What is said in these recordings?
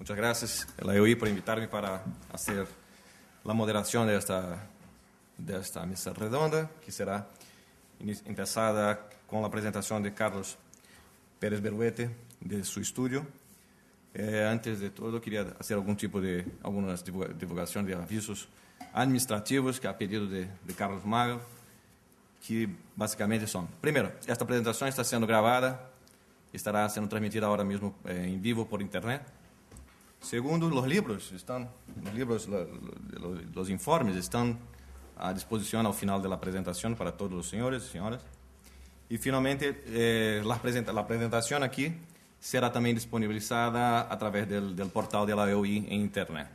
Muchas gracias, la EOI, por invitarme para hacer la moderación de esta mesa redonda, que será empezada con la presentación de Carlos Pérez Berruete, de su estudio. Antes de todo, quería hacer algunas divulgación de avisos administrativos que a pedido de Carlos Mago, que básicamente son: primero, esta presentación está siendo grabada, estará siendo transmitida ahora mismo en vivo por internet. Segundo, los informes están a disposición al final de la presentación para todos los señores y señoras. Y finalmente, la presentación aquí será también disponibilizada a través del portal de la EOI en internet.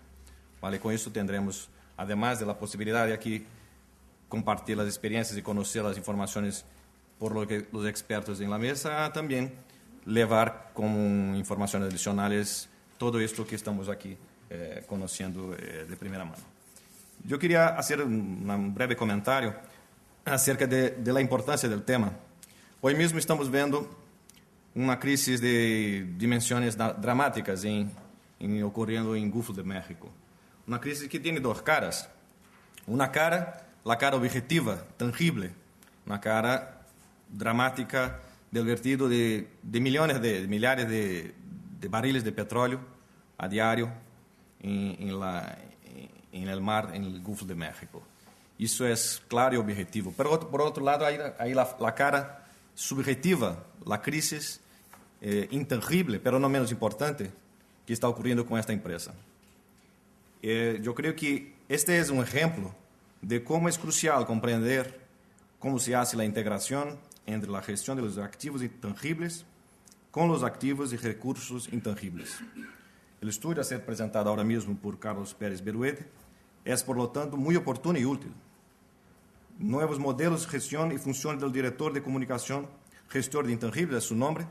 ¿Vale? Con eso tendremos, además de la posibilidad de aquí compartir las experiencias y conocer las informaciones por lo que los expertos en la mesa, también llevar como informaciones adicionales todo esto que estamos aquí conociendo de primera mano. Yo quería hacer un breve comentario acerca de la importancia del tema. Hoy mismo estamos viendo una crisis de dimensiones dramáticas ocurriendo en Golfo de México. Una crisis que tiene dos caras. Una cara, la cara objetiva, tangible, una cara dramática del vertido de millares de barriles de petróleo a diario en el mar, en el Golfo de México. Eso es claro y objetivo. Pero por otro lado, hay la cara subjetiva, la crisis intangible, pero no menos importante, que está ocurriendo con esta empresa. Yo creo que este es un ejemplo de cómo es crucial comprender cómo se hace la integración entre la gestión de los activos intangibles con los activos y recursos intangibles. El estudio a ser presentado ahora mismo por Carlos Pérez Berruete es, por lo tanto, muy oportuno y útil. Nuevos modelos de gestión y función del director de comunicación, gestor de intangibles, es su nombre,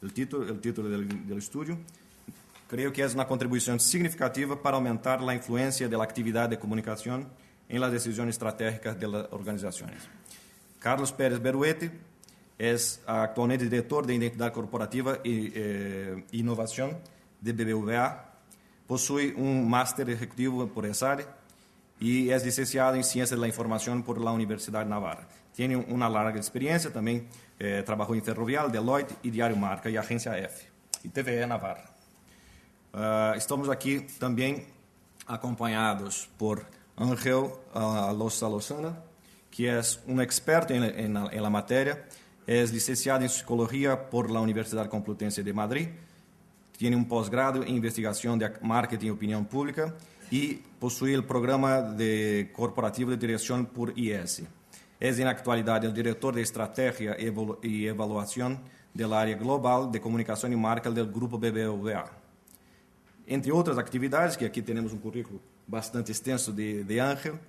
el título del estudio. Creo que es una contribución significativa para aumentar la influencia de la actividad de comunicación en las decisiones estratégicas de las organizaciones. Carlos Pérez Berruete es actualmente director de Identidad Corporativa e Innovación de BBVA, posee un máster ejecutivo por esa área y es licenciado en Ciencias de la Información por la Universidad de Navarra. Tiene una larga experiencia, también trabajó en Ferrovial, Deloitte y Diario Marca y Agencia F y TVE Navarra. Estamos aquí también acompañados por Ángel Alosa Lozana, que es un experto en la materia, es licenciado en Psicología por la Universidad Complutense de Madrid, tiene un posgrado en Investigación de Marketing y Opinión Pública y posee el programa de corporativo de dirección por IES. Es en la actualidad el director de Estrategia y Evaluación del área global de Comunicación y Marca del Grupo BBVA. Entre otras actividades, que aquí tenemos un currículo bastante extenso de Ángel,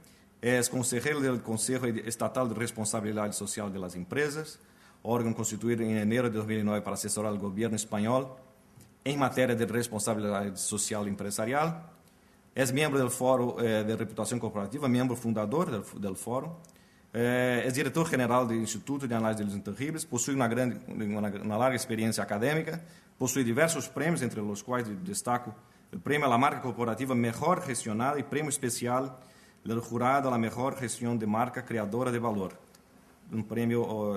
es consejero del Consejo Estatal de Responsabilidad Social de las Empresas, órgano constituido en enero de 2009 para asesorar al gobierno español en materia de responsabilidad social empresarial. Es miembro del Foro de Reputación Corporativa, miembro fundador del Foro. Es director general del Instituto de Análisis de los Intangibles, posee una larga experiencia académica, posee diversos premios, entre los cuales destaco el premio a la marca corporativa mejor gestionada y premio especial del jurado a la mejor gestión de marca creadora de valor, un premio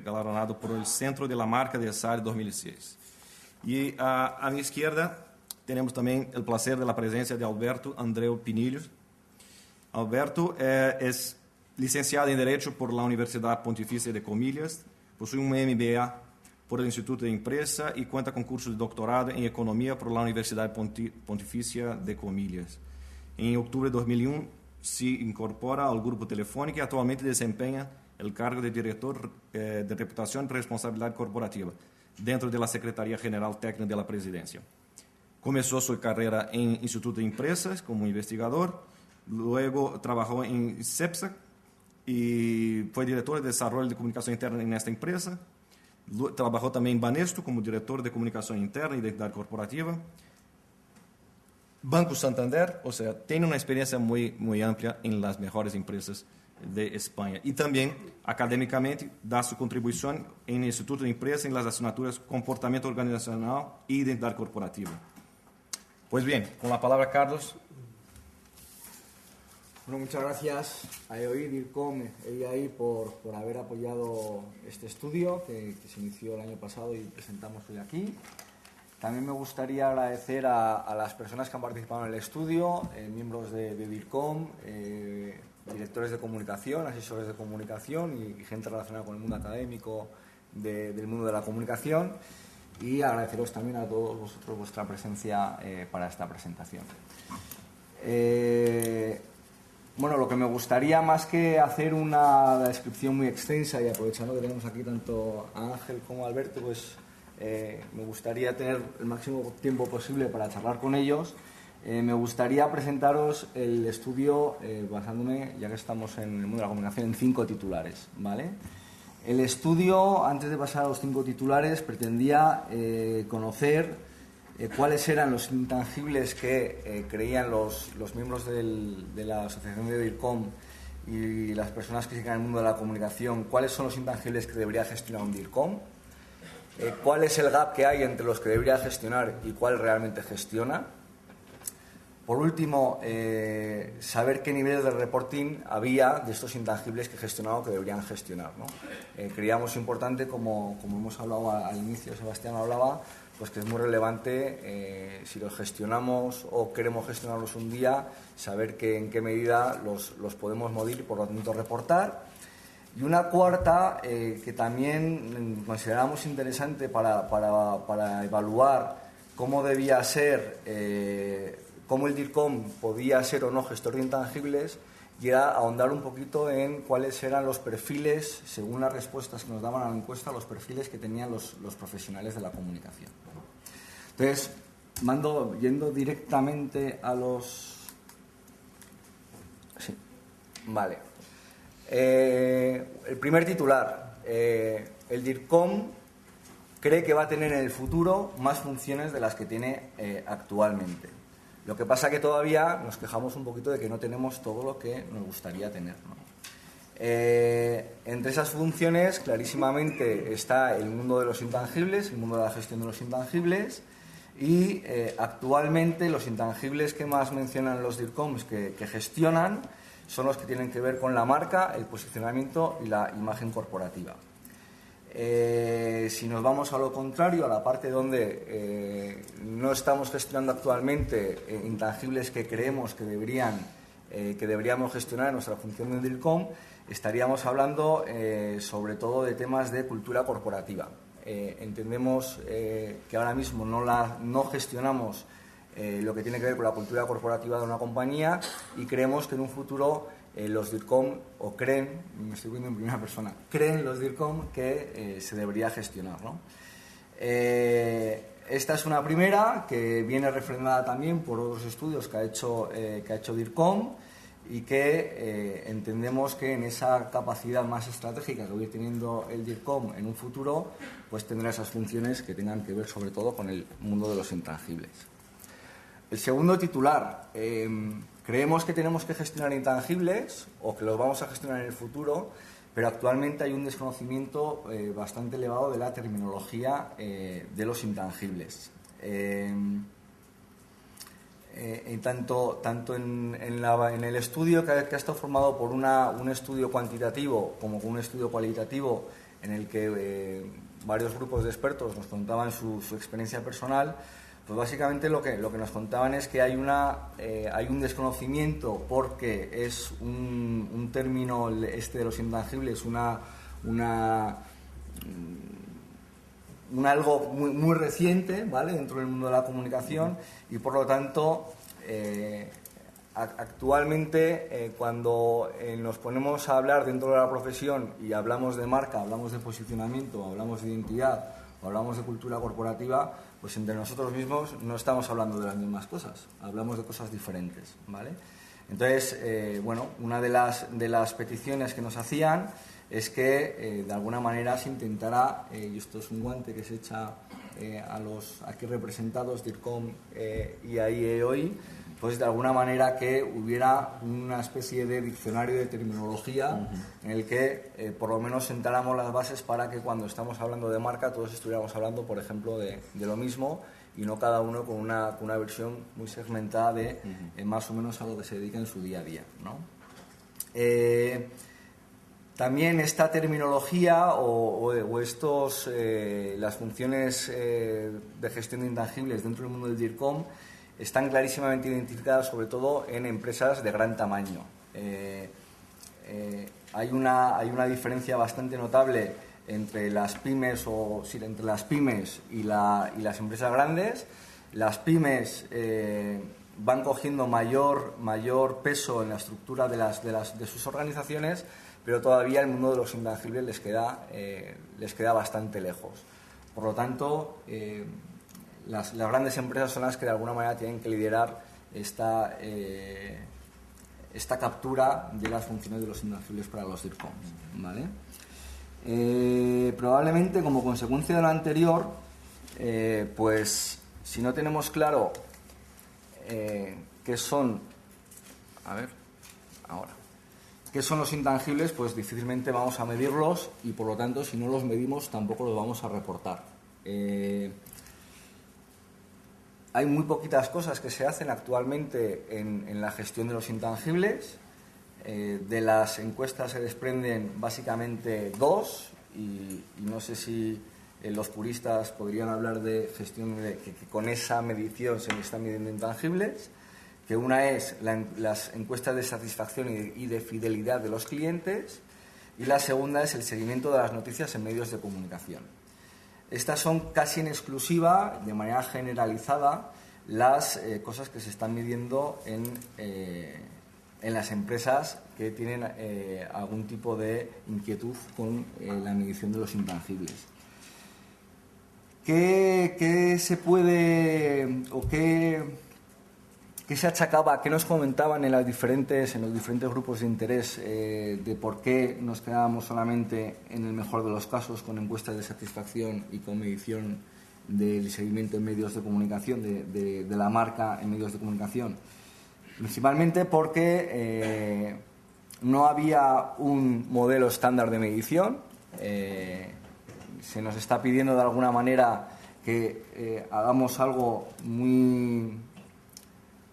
galardonado por el Centro de la Marca de SAR 2006. Y a mi izquierda tenemos también el placer de la presencia de Alberto Andreu Pinillos. Alberto es licenciado en Derecho por la Universidad Pontificia de Comillas, posee un MBA por el Instituto de Empresa y cuenta con cursos de doctorado en Economía por la Universidad Pontificia de Comillas. En octubre de 2001 se incorpora al Grupo Telefónica y actualmente desempeña el cargo de Director de Reputación y Responsabilidad Corporativa dentro de la Secretaría General Técnica de la Presidencia. Comenzó su carrera en Instituto de Empresas como investigador, luego trabajó en CEPSA y fue director de Desarrollo de Comunicación Interna en esta empresa. Trabajó también en Banesto como director de Comunicación Interna y Identidad Corporativa. Banco Santander, o sea, tiene una experiencia muy amplia en las mejores empresas de España. Y también, académicamente, da su contribución en el Instituto de Empresa en las asignaturas Comportamiento Organizacional e Identidad Corporativa. Pues bien, con la palabra Carlos. Bueno, muchas gracias a EOI, DIRCOM y EIAI por haber apoyado este estudio que se inició el año pasado y presentamos hoy aquí. También me gustaría agradecer a las personas que han participado en el estudio, miembros de DIRCOM, directores de comunicación, asesores de comunicación y gente relacionada con el mundo académico del mundo de la comunicación, y agradeceros también a todos vosotros vuestra presencia para esta presentación. Bueno, lo que me gustaría, más que hacer una descripción muy extensa, y aprovechando que tenemos aquí tanto a Ángel como a Alberto, pues me gustaría tener el máximo tiempo posible para charlar con ellos. Me gustaría presentaros el estudio basándome, ya que estamos en el mundo de la comunicación, en 5 titulares, ¿vale? El estudio, antes de pasar a los 5 titulares, pretendía conocer cuáles eran los intangibles que creían los miembros de la asociación de DIRCOM y las personas que siguen el mundo de la comunicación, cuáles son los intangibles que debería gestionar un DIRCOM, cuál es el gap que hay entre los que debería gestionar y cuál realmente gestiona. Por último, saber qué nivel de reporting había de estos intangibles que gestionaban o que deberían gestionar, ¿no? Creíamos importante, como hemos hablado al inicio, Sebastián hablaba, pues que es muy relevante, si los gestionamos o queremos gestionarlos un día, saber en qué medida los podemos medir y por lo tanto reportar. Y una cuarta, que también consideramos interesante para evaluar cómo debía ser, cómo el DIRCOM podía ser o no gestor de intangibles, y era ahondar un poquito en cuáles eran los perfiles, según las respuestas que nos daban a la encuesta, los perfiles que tenían los profesionales de la comunicación. Entonces, yendo directamente a los... Sí, vale. El primer titular, el DIRCOM cree que va a tener en el futuro más funciones de las que tiene actualmente. Lo que pasa que todavía nos quejamos un poquito de que no tenemos todo lo que nos gustaría tener, ¿no? Entre esas funciones, clarísimamente, está el mundo de los intangibles, el mundo de la gestión de los intangibles, y actualmente los intangibles que más mencionan los DIRCOMs que gestionan son los que tienen que ver con la marca, el posicionamiento y la imagen corporativa. Si nos vamos a lo contrario, a la parte donde no estamos gestionando actualmente intangibles que creemos que deberíamos gestionar en nuestra función de DIRCOM, estaríamos hablando sobre todo de temas de cultura corporativa. Entendemos que ahora mismo no gestionamos lo que tiene que ver con la cultura corporativa de una compañía, y creemos que en un futuro los DIRCOM, o creen, me estoy viendo en primera persona, creen los DIRCOM que se debería gestionar, ¿no? Esta es una primera que viene refrendada también por otros estudios que ha hecho DIRCOM, y que entendemos que en esa capacidad más estratégica que va a ir teniendo el DIRCOM en un futuro, pues tendrá esas funciones que tengan que ver sobre todo con el mundo de los intangibles. El segundo titular, creemos que tenemos que gestionar intangibles o que los vamos a gestionar en el futuro, pero actualmente hay un desconocimiento bastante elevado de la terminología de los intangibles. Tanto en el estudio que ha estado formado por un estudio cuantitativo como con un estudio cualitativo, en el que varios grupos de expertos nos contaban su experiencia personal, pues básicamente lo que nos contaban es que hay un desconocimiento, porque es un término de los intangibles, algo muy reciente, ¿vale?, dentro del mundo de la comunicación, y por lo tanto actualmente cuando nos ponemos a hablar dentro de la profesión y hablamos de marca, hablamos de posicionamiento, hablamos de identidad o hablamos de cultura corporativa, pues entre nosotros mismos no estamos hablando de las mismas cosas, hablamos de cosas diferentes, ¿vale? Entonces, bueno, una de las peticiones que nos hacían es que de alguna manera se intentara, y esto es un guante que se echa a los aquí representados, DIRCOM y EOI, pues de alguna manera que hubiera una especie de diccionario de terminología en el que por lo menos sentáramos las bases para que cuando estamos hablando de marca todos estuviéramos hablando, por ejemplo, de lo mismo, y no cada uno con una versión muy segmentada de más o menos a lo que se dedica en su día a día, ¿no? También esta terminología o estos, las funciones de gestión de intangibles dentro del mundo del DIRCOM están clarísimamente identificadas sobre todo en empresas de gran tamaño. Hay una diferencia bastante notable entre las pymes entre las pymes y las empresas grandes. Las pymes van cogiendo mayor peso en la estructura de sus organizaciones, pero todavía el mundo de los intangibles les queda bastante lejos. Por lo tanto, las grandes empresas son las que de alguna manera tienen que liderar esta captura de las funciones de los intangibles para los DIRCOM, ¿vale? Probablemente como consecuencia de lo anterior, pues si no tenemos claro qué son los intangibles, pues difícilmente vamos a medirlos y por lo tanto si no los medimos tampoco los vamos a reportar. Hay muy poquitas cosas que se hacen actualmente en la gestión de los intangibles. De las encuestas se desprenden básicamente dos y no sé si los puristas podrían hablar de gestión que con esa medición se están midiendo intangibles, que una es las encuestas de satisfacción y de fidelidad de los clientes y la segunda es el seguimiento de las noticias en medios de comunicación. Estas son casi en exclusiva, de manera generalizada, las cosas que se están midiendo en las empresas que tienen algún tipo de inquietud con la medición de los intangibles. ¿Qué se puede o qué se achacaba, qué nos comentaban en los diferentes grupos de interés de por qué nos quedábamos solamente, en el mejor de los casos, con encuestas de satisfacción y con medición del seguimiento en medios de comunicación, de la marca en medios de comunicación? Principalmente porque no había un modelo estándar de medición. Se nos está pidiendo de alguna manera que hagamos algo muy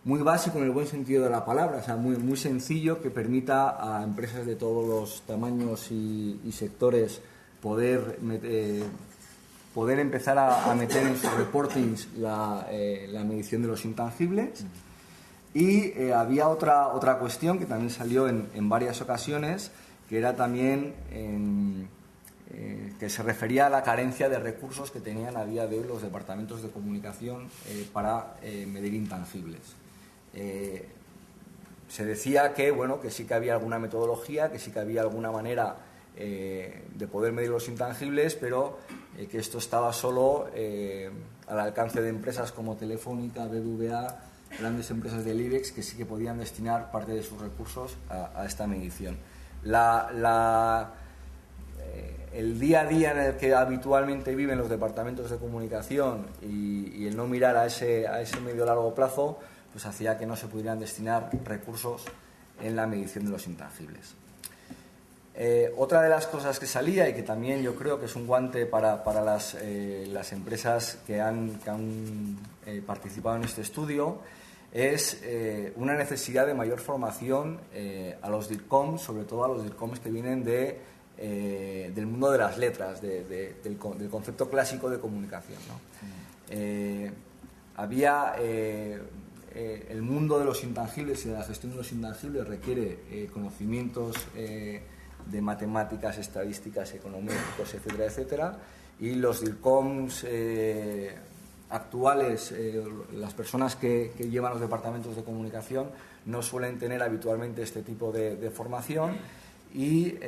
básico en el buen sentido de la palabra, o sea, muy sencillo, que permita a empresas de todos los tamaños y sectores poder empezar a meter en sus reportings la medición de los intangibles. Y había otra cuestión que también salió en varias ocasiones, que era también que se refería a la carencia de recursos que tenían a día de hoy los departamentos de comunicación para medir intangibles. Se decía que sí que había alguna metodología, que sí que había alguna manera de poder medir los intangibles, pero que esto estaba solo al alcance de empresas como Telefónica, BBVA, grandes empresas del IBEX, que sí que podían destinar parte de sus recursos a esta medición. El día a día en el que habitualmente viven los departamentos de comunicación y el no mirar a ese medio largo plazo, pues hacía que no se pudieran destinar recursos en la medición de los intangibles. Otra de las cosas que salía y que también yo creo que es un guante para las empresas que han participado en este estudio es una necesidad de mayor formación a los DIRCOM, sobre todo a los DIRCOMs que vienen del mundo de las letras, del concepto clásico de comunicación, ¿no? Había el mundo de los intangibles y de la gestión de los intangibles requiere conocimientos de matemáticas, estadísticas, económicos, etcétera, etcétera, y los DIRCOMs actuales, las personas que llevan los departamentos de comunicación no suelen tener habitualmente este tipo de formación y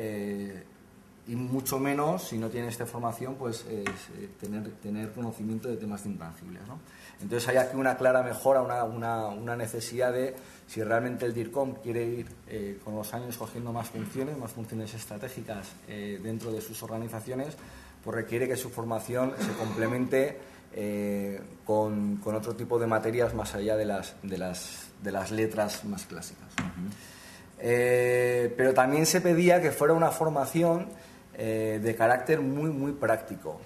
mucho menos, si no tienen esta formación, pues tener conocimiento de temas de intangibles, ¿no? Entonces hay aquí una clara mejora, una necesidad de, si realmente el DIRCOM quiere ir con los años cogiendo más funciones estratégicas dentro de sus organizaciones, pues requiere que su formación se complemente con otro tipo de materias más allá de las letras más clásicas. Pero también se pedía que fuera una formación de carácter muy práctico.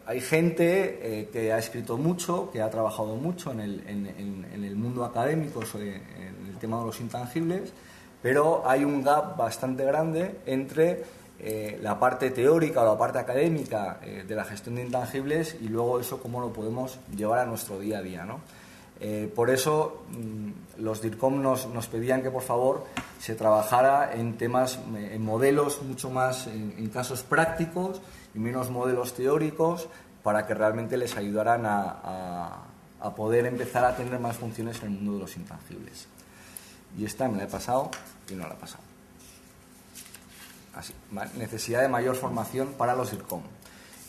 hay gente que ha escrito mucho, que ha trabajado mucho en el mundo académico en el tema de los intangibles, pero hay un gap bastante grande entre la parte teórica o la parte académica de la gestión de intangibles y luego eso cómo lo podemos llevar a nuestro día a día, ¿no? Por eso los DIRCOM nos pedían que por favor se trabajara en temas, en modelos mucho más, en casos prácticos y menos modelos teóricos, para que realmente les ayudaran a poder empezar a tener más funciones en el mundo de los intangibles. Y esta me la he pasado y no la he pasado. Así, ¿vale? Necesidad de mayor formación para los DIRCOM.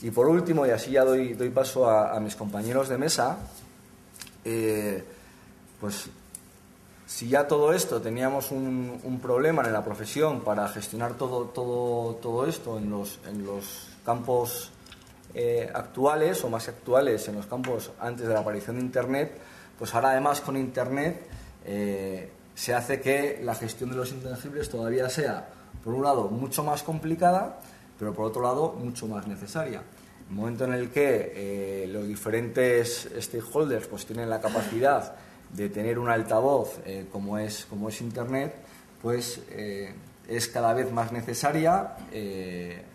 Y por último, y así ya doy paso a mis compañeros de mesa, pues si ya todo esto teníamos un problema en la profesión para gestionar todo esto en los campos actuales o más actuales, en los campos antes de la aparición de Internet, pues ahora además con Internet se hace que la gestión de los intangibles todavía sea, por un lado, mucho más complicada, pero por otro lado, mucho más necesaria. El momento en el que los diferentes stakeholders pues tienen la capacidad de tener un altavoz como es Internet, pues es cada vez más necesaria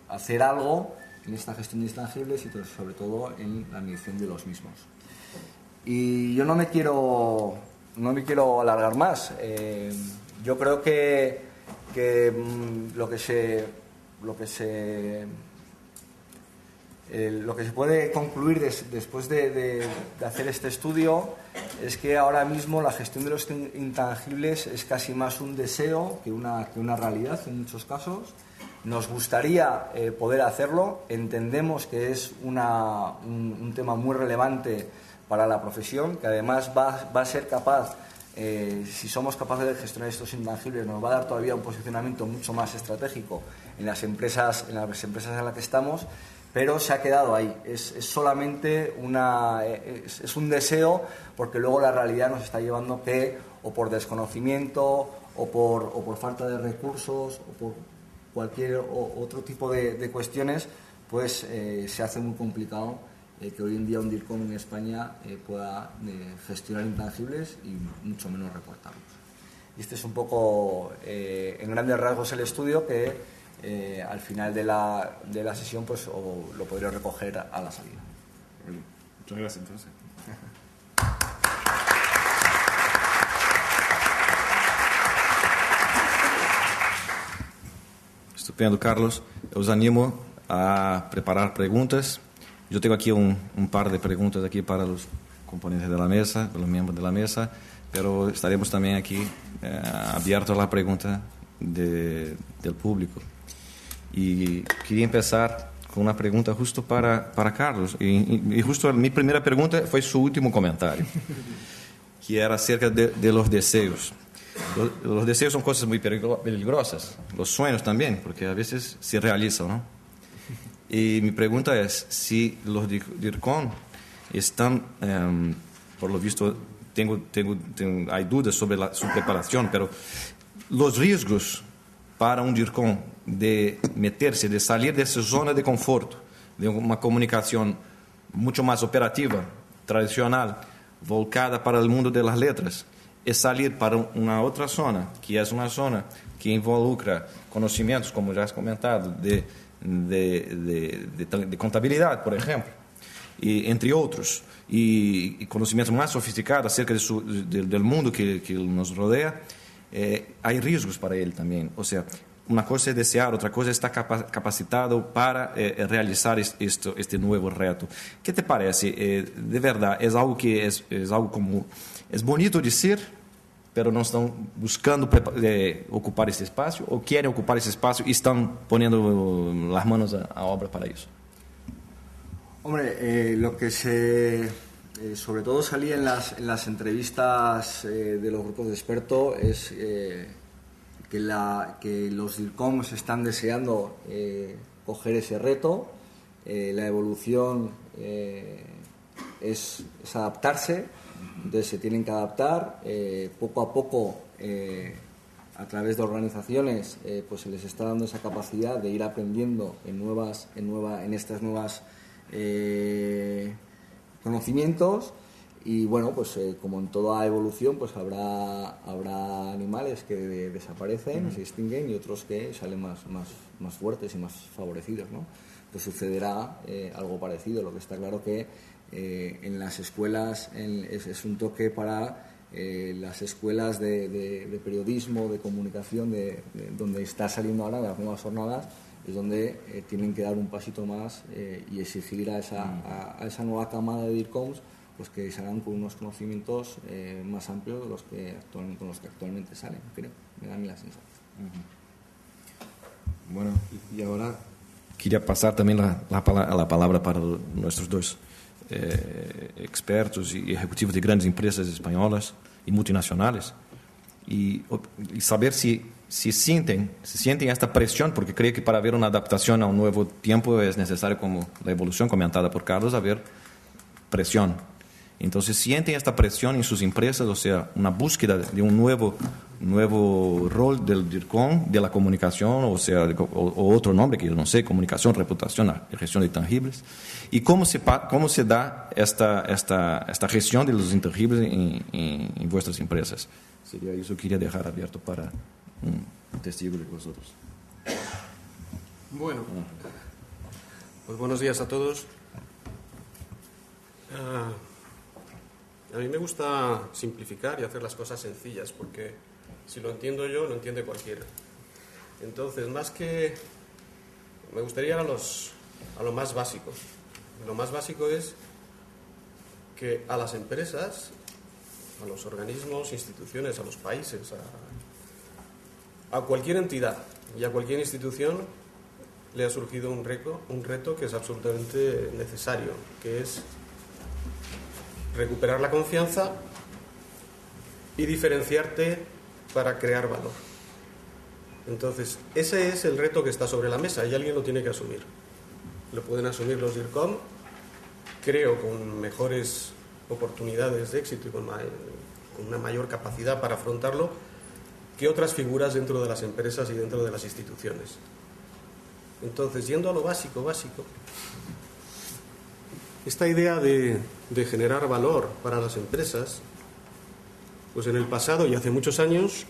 hacer algo en esta gestión de intangibles y pues, sobre todo en la medición de los mismos. Y yo no me quiero alargar más. Yo creo que lo que se puede concluir después de hacer este estudio es que ahora mismo la gestión de los intangibles es casi más un deseo que una realidad en muchos casos. Nos gustaría poder hacerlo, entendemos que es un tema muy relevante para la profesión, que además va a ser capaz, si somos capaces de gestionar estos intangibles, nos va a dar todavía un posicionamiento mucho más estratégico en las empresas en las que estamos. Pero se ha quedado ahí, es solamente es un deseo, porque luego la realidad nos está llevando que, o por desconocimiento, o por falta de recursos, o por cualquier otro tipo de cuestiones, pues se hace muy complicado que hoy en día un DIRCOM en España pueda gestionar intangibles y mucho menos reportarlos. Y este es un poco, en grandes rasgos, el estudio que al final de la sesión pues lo podré recoger a la salida. Muchas gracias, entonces. Estupendo, Carlos. Eu os animo a preparar perguntas. Eu tenho aqui um par de perguntas aqui para os componentes da mesa, para os membros da mesa, pero estaremos também aqui abertos à pergunta do público. E queria começar com uma pergunta justo para Carlos. E justo a minha primeira pergunta foi seu último comentário, que era acerca de los desejos. Los deseos son cosas muy peligrosas, los sueños también, porque a veces se realizan, ¿no? Y mi pregunta es, si los DIRCOM están, por lo visto, hay dudas sobre su preparación, pero los riesgos para un DIRCOM de meterse, de salir de esa zona de confort, de una comunicación mucho más operativa, tradicional, volcada para el mundo de las letras, es salir para una otra zona, que es una zona que involucra conocimientos, como ya has comentado, de contabilidad, por ejemplo, y entre otros, y conocimientos más sofisticados acerca del mundo que nos rodea, hay riesgos para él también. O sea, una cosa es desear, otra cosa es estar capacitado para realizar este nuevo reto. ¿Qué te parece? De verdad, es algo que es algo como... Es bonito decir, pero no están buscando ocupar ese espacio, o quieren ocupar ese espacio y están poniendo las manos a obra para eso. Hombre, lo que sobre todo salía en las entrevistas de los grupos de expertos es que los DIRCOMs están deseando coger ese reto. La evolución es adaptarse. Entonces se tienen que adaptar poco a poco a través de organizaciones, pues se les está dando esa capacidad de ir aprendiendo en estas nuevas conocimientos. Y bueno, pues como en toda evolución, pues habrá animales que desaparecen, se extinguen, y otros que salen más fuertes y más favorecidos, ¿no? Pues sucederá algo parecido. Lo que está claro que en las escuelas es un toque para las escuelas de periodismo, de comunicación, donde está saliendo ahora las nuevas jornadas, es donde tienen que dar un pasito más y exigir a esa nueva camada de DIRCOMs, pues que salgan con unos conocimientos más amplios de los con los que actualmente salen, creo. Me da a mí la sensación. Bueno, y ahora quería pasar también la palabra para nuestros dos expertos y ejecutivos de grandes empresas españolas y multinacionales, y saber si sienten esta presión, porque creo que para haber una adaptación a un nuevo tiempo es necesario, como la evolución comentada por Carlos, haber presión. Entonces, sienten esta presión en sus empresas, o sea, una búsqueda de un nuevo rol del DIRCOM, de la comunicación, o sea, o otro nombre que yo no sé, comunicación, reputación, gestión de intangibles. ¿Y cómo se da esta gestión de los intangibles en vuestras empresas? Sería eso que quería dejar abierto para un testigo de vosotros. Bueno, pues buenos días a todos. A mí me gusta simplificar y hacer las cosas sencillas, porque si lo entiendo yo, lo entiende cualquiera. Entonces, más que... me gustaría ir a lo más básico. Lo más básico es que a las empresas, a los organismos, instituciones, a los países, a cualquier entidad y a cualquier institución le ha surgido un reto que es absolutamente necesario, que es recuperar la confianza y diferenciarte para crear valor. Entonces, ese es el reto que está sobre la mesa y alguien lo tiene que asumir. Lo pueden asumir los DIRCOM, creo, con mejores oportunidades de éxito y con una mayor capacidad para afrontarlo que otras figuras dentro de las empresas y dentro de las instituciones. Entonces, yendo a lo básico, esta idea de generar valor para las empresas, pues en el pasado y hace muchos años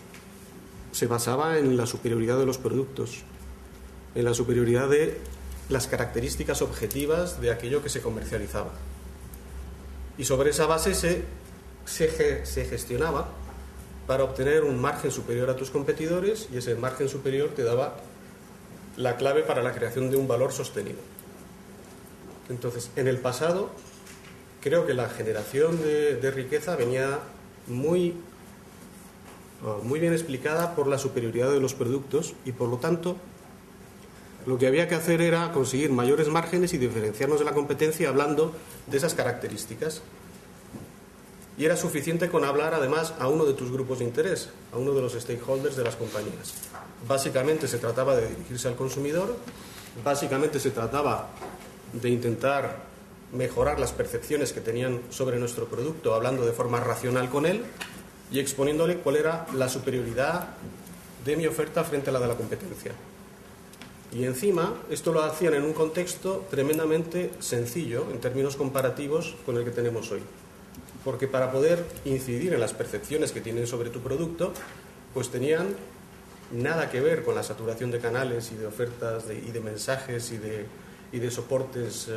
se basaba en la superioridad de los productos, en la superioridad de las características objetivas de aquello que se comercializaba. Y sobre esa base se gestionaba para obtener un margen superior a tus competidores, y ese margen superior te daba la clave para la creación de un valor sostenido. Entonces, en el pasado, creo que la generación de riqueza venía muy bien explicada por la superioridad de los productos, y por lo tanto lo que había que hacer era conseguir mayores márgenes y diferenciarnos de la competencia hablando de esas características. Y era suficiente con hablar además a uno de tus grupos de interés, a uno de los stakeholders de las compañías. Básicamente se trataba de dirigirse al consumidor, básicamente se trataba de intentar mejorar las percepciones que tenían sobre nuestro producto, hablando de forma racional con él y exponiéndole cuál era la superioridad de mi oferta frente a la de la competencia. Y encima, esto lo hacían en un contexto tremendamente sencillo en términos comparativos con el que tenemos hoy. Porque para poder incidir en las percepciones que tienen sobre tu producto, pues tenían nada que ver con la saturación de canales y de ofertas y de mensajes y de soportes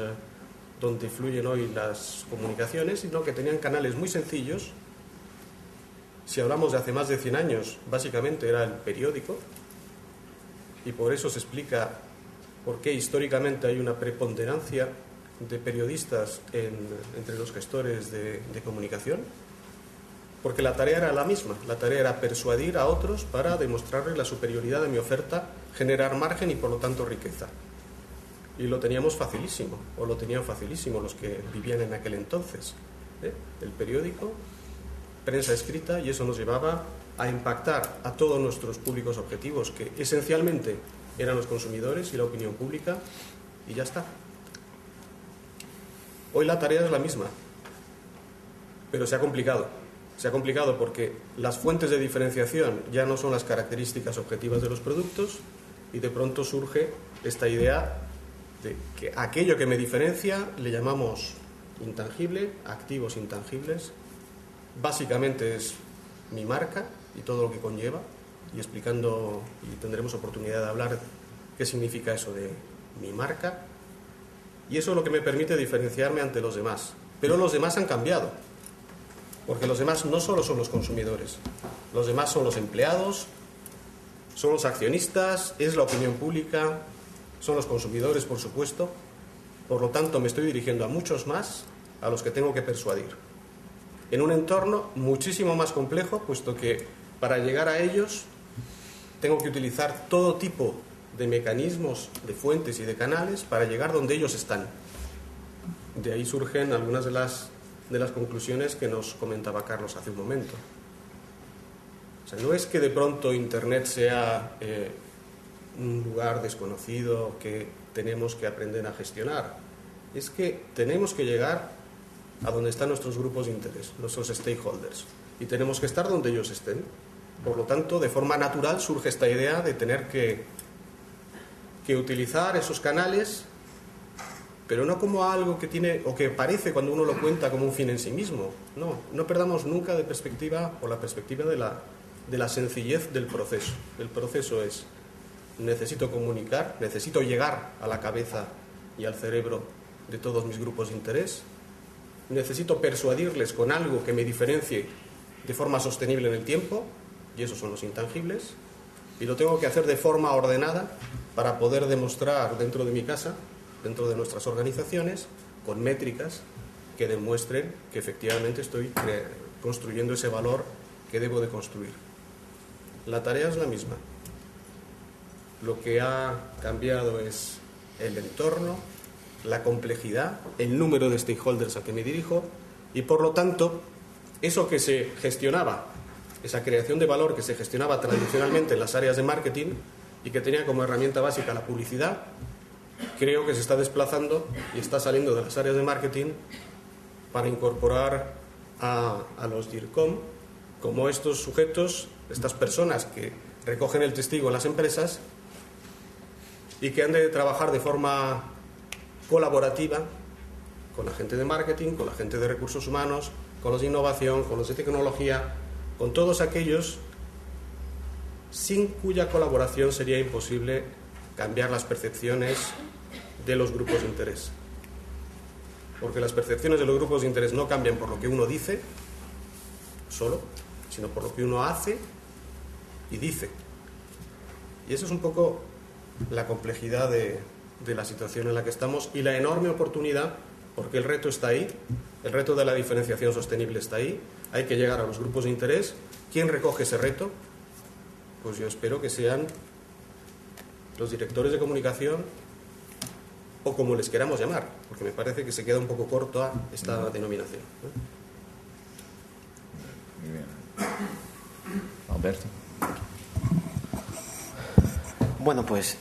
donde fluyen hoy las comunicaciones, sino que tenían canales muy sencillos. Si hablamos de hace más de 100 años, básicamente era el periódico, y por eso se explica por qué históricamente hay una preponderancia de periodistas entre los gestores de comunicación, porque la tarea era la misma, la tarea era persuadir a otros para demostrarles la superioridad de mi oferta, generar margen y por lo tanto riqueza. Y lo teníamos facilísimo, o lo tenían facilísimo los que vivían en aquel entonces. El periódico, prensa escrita, y eso nos llevaba a impactar a todos nuestros públicos objetivos, que esencialmente eran los consumidores y la opinión pública, y ya está. Hoy la tarea es la misma, pero se ha complicado. Se ha complicado porque las fuentes de diferenciación ya no son las características objetivas de los productos, y de pronto surge esta idea de que aquello que me diferencia le llamamos intangible, activos intangibles. Básicamente es mi marca y todo lo que conlleva, y explicando, y tendremos oportunidad de hablar qué significa eso de mi marca, y eso es lo que me permite diferenciarme ante los demás. Pero los demás han cambiado, porque los demás no solo son los consumidores, los demás son los empleados, son los accionistas, es la opinión pública, son los consumidores, por supuesto. Por lo tanto, me estoy dirigiendo a muchos más a los que tengo que persuadir, en un entorno muchísimo más complejo, puesto que para llegar a ellos tengo que utilizar todo tipo de mecanismos, de fuentes y de canales para llegar donde ellos están. De ahí surgen algunas de las conclusiones que nos comentaba Carlos hace un momento. O sea, no es que de pronto Internet sea un lugar desconocido que tenemos que aprender a gestionar. Es que tenemos que llegar a donde están nuestros grupos de interés, nuestros stakeholders, y tenemos que estar donde ellos estén. Por lo tanto, de forma natural surge esta idea de tener que utilizar esos canales, pero no como algo que tiene, o que parece cuando uno lo cuenta como un fin en sí mismo. No perdamos nunca de perspectiva, o la perspectiva de la sencillez del proceso. El proceso es: necesito comunicar, necesito llegar a la cabeza y al cerebro de todos mis grupos de interés, necesito persuadirles con algo que me diferencie de forma sostenible en el tiempo, y esos son los intangibles, y lo tengo que hacer de forma ordenada para poder demostrar dentro de mi casa, dentro de nuestras organizaciones, con métricas que demuestren que efectivamente estoy construyendo ese valor que debo de construir. La tarea es la misma. Lo que ha cambiado es el entorno, la complejidad, el número de stakeholders a que me dirijo, y por lo tanto, eso que se gestionaba, esa creación de valor que se gestionaba tradicionalmente en las áreas de marketing y que tenía como herramienta básica la publicidad, creo que se está desplazando y está saliendo de las áreas de marketing para incorporar a los DIRCOM como estos sujetos, estas personas que recogen el testigo en las empresas y que han de trabajar de forma colaborativa con la gente de marketing, con la gente de recursos humanos, con los de innovación, con los de tecnología, con todos aquellos sin cuya colaboración sería imposible cambiar las percepciones de los grupos de interés. Porque las percepciones de los grupos de interés no cambian por lo que uno dice solo, sino por lo que uno hace y dice. Y eso es un poco la complejidad de la situación en la que estamos y la enorme oportunidad, porque el reto está ahí, el reto de la diferenciación sostenible está ahí, hay que llegar a los grupos de interés. ¿Quién recoge ese reto? Pues yo espero que sean los directores de comunicación, o como les queramos llamar, porque me parece que se queda un poco corto a esta denominación. Muy bien. Alberto. Bueno, pues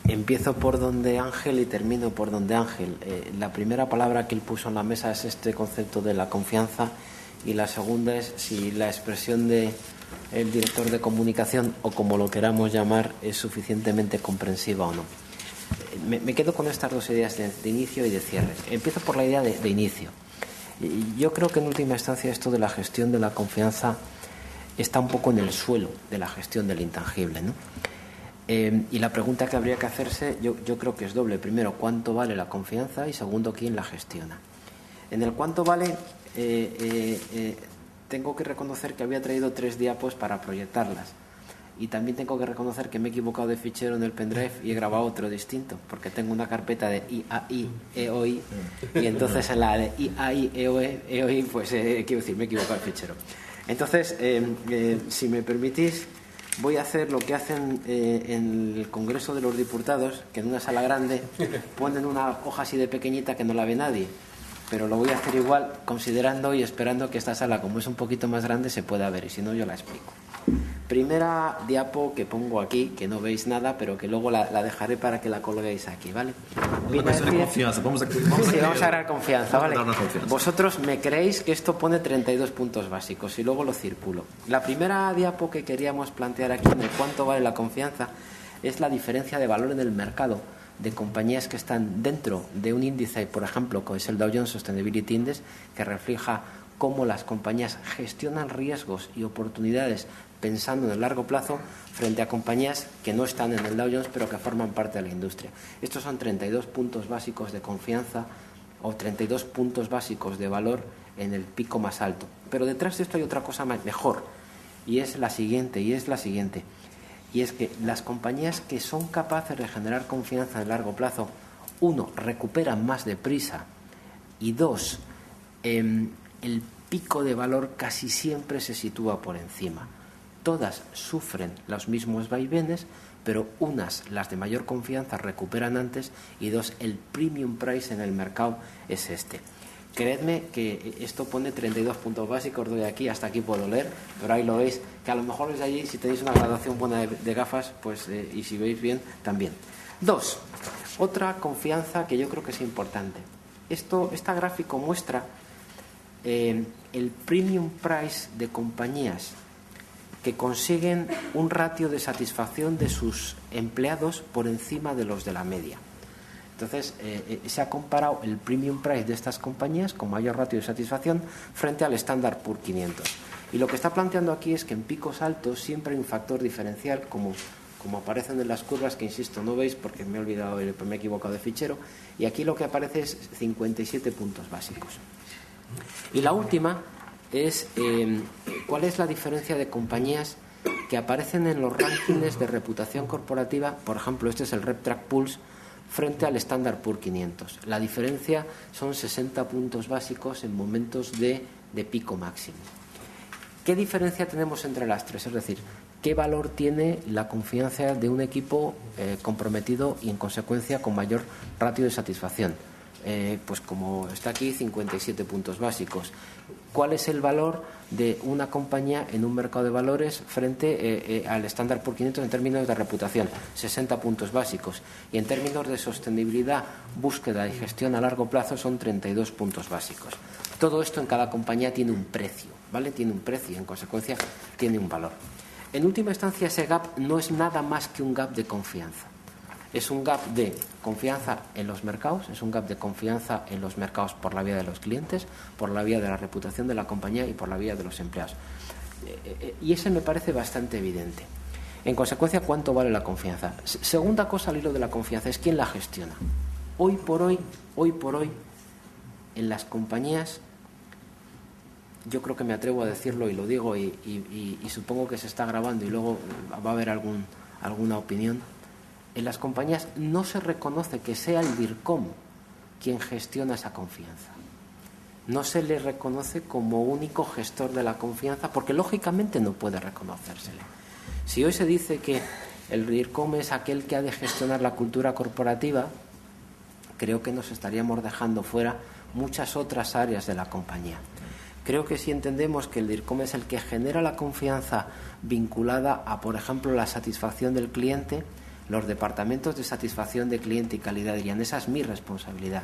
empiezo por donde Ángel y termino por donde Ángel. La primera palabra que él puso en la mesa es este concepto de la confianza, y la segunda es si la expresión de el director de comunicación, o como lo queramos llamar, es suficientemente comprensiva o no. Me quedo con estas dos ideas de inicio y de cierre. Empiezo por la idea de inicio. Yo creo que en última instancia esto de la gestión de la confianza está un poco en el suelo de la gestión del intangible, ¿no? Y la pregunta que habría que hacerse, yo creo que es doble. Primero, ¿cuánto vale la confianza? Y segundo, ¿quién la gestiona? En el cuánto vale, tengo que reconocer que había traído 3 diapos para proyectarlas. Y también tengo que reconocer que me he equivocado de fichero en el pendrive y he grabado otro distinto, porque tengo una carpeta de IAI, EOI, y entonces en la de IAI, EOI, pues quiero decir, me he equivocado de fichero. Entonces, si me permitís, voy a hacer lo que hacen en el Congreso de los Diputados, que en una sala grande ponen una hoja así de pequeñita que no la ve nadie, pero lo voy a hacer igual, considerando y esperando que esta sala, como es un poquito más grande, se pueda ver, y si no, yo la explico. Primera diapo que pongo aquí, que no veis nada, pero que luego la dejaré para que la colguéis aquí, ¿vale? Una cuestión de confianza. Vamos a ganar confianza, ¿vale? Confianza. Vosotros me creéis que esto pone 32 puntos básicos y luego lo circulo. La primera diapo que queríamos plantear aquí en el cuánto vale la confianza es la diferencia de valor en el mercado de compañías que están dentro de un índice, por ejemplo, que es el Dow Jones Sustainability Index, que refleja cómo las compañías gestionan riesgos y oportunidades pensando en el largo plazo frente a compañías que no están en el Dow Jones pero que forman parte de la industria. Estos son 32 puntos básicos de confianza o 32 puntos básicos de valor en el pico más alto. Pero detrás de esto hay otra cosa mejor, y es la siguiente, y es que las compañías que son capaces de generar confianza en el largo plazo, uno, recuperan más deprisa, y dos, el pico de valor casi siempre se sitúa por encima. Todas sufren los mismos vaivenes, pero unas, las de mayor confianza, recuperan antes, y dos, el premium price en el mercado es este. Creedme que esto pone 32 puntos básicos, doy aquí, hasta aquí puedo leer, pero ahí lo veis, que a lo mejor desde allí, si tenéis una graduación buena de gafas, pues y si veis bien, también. Dos, otra confianza que yo creo que es importante. Esta gráfico muestra el premium price de compañías que consiguen un ratio de satisfacción de sus empleados por encima de los de la media. Entonces, se ha comparado el premium price de estas compañías con mayor ratio de satisfacción frente al Standard Poor's 500. Y lo que está planteando aquí es que en picos altos siempre hay un factor diferencial, como aparecen en las curvas, que insisto, no veis porque me he equivocado de fichero, y aquí lo que aparece es 57 puntos básicos. Y la última es cuál es la diferencia de compañías que aparecen en los rankings de reputación corporativa. Por ejemplo, este es el RepTrak Pulse frente al Standard Poor's 500. La diferencia son 60 puntos básicos en momentos de pico máximo. ¿Qué diferencia tenemos entre las tres? Es decir, ¿qué valor tiene la confianza de un equipo comprometido y en consecuencia con mayor ratio de satisfacción? Pues como está aquí, 57 puntos básicos. ¿Cuál es el valor de una compañía en un mercado de valores frente al Standard Poor's 500 en términos de reputación? 60 puntos básicos. Y en términos de sostenibilidad, búsqueda y gestión a largo plazo son 32 puntos básicos. Todo esto en cada compañía tiene un precio, ¿vale? Tiene un precio y en consecuencia tiene un valor. En última instancia, ese gap no es nada más que un gap de confianza. Es un gap de confianza en los mercados, es un gap de confianza en los mercados por la vía de los clientes, por la vía de la reputación de la compañía y por la vía de los empleados. Y ese me parece bastante evidente. En consecuencia, ¿cuánto vale la confianza? Segunda cosa al hilo de la confianza es quién la gestiona. Hoy por hoy, en las compañías, yo creo que me atrevo a decirlo y lo digo y supongo que se está grabando y luego va a haber alguna opinión. En las compañías no se reconoce que sea el DIRCOM quien gestiona esa confianza. No se le reconoce como único gestor de la confianza porque lógicamente no puede reconocérsele. Si hoy se dice que el DIRCOM es aquel que ha de gestionar la cultura corporativa, creo que nos estaríamos dejando fuera muchas otras áreas de la compañía. Creo que si entendemos que el DIRCOM es el que genera la confianza vinculada a, por ejemplo, la satisfacción del cliente, los departamentos de satisfacción de cliente y calidad dirían, esa es mi responsabilidad.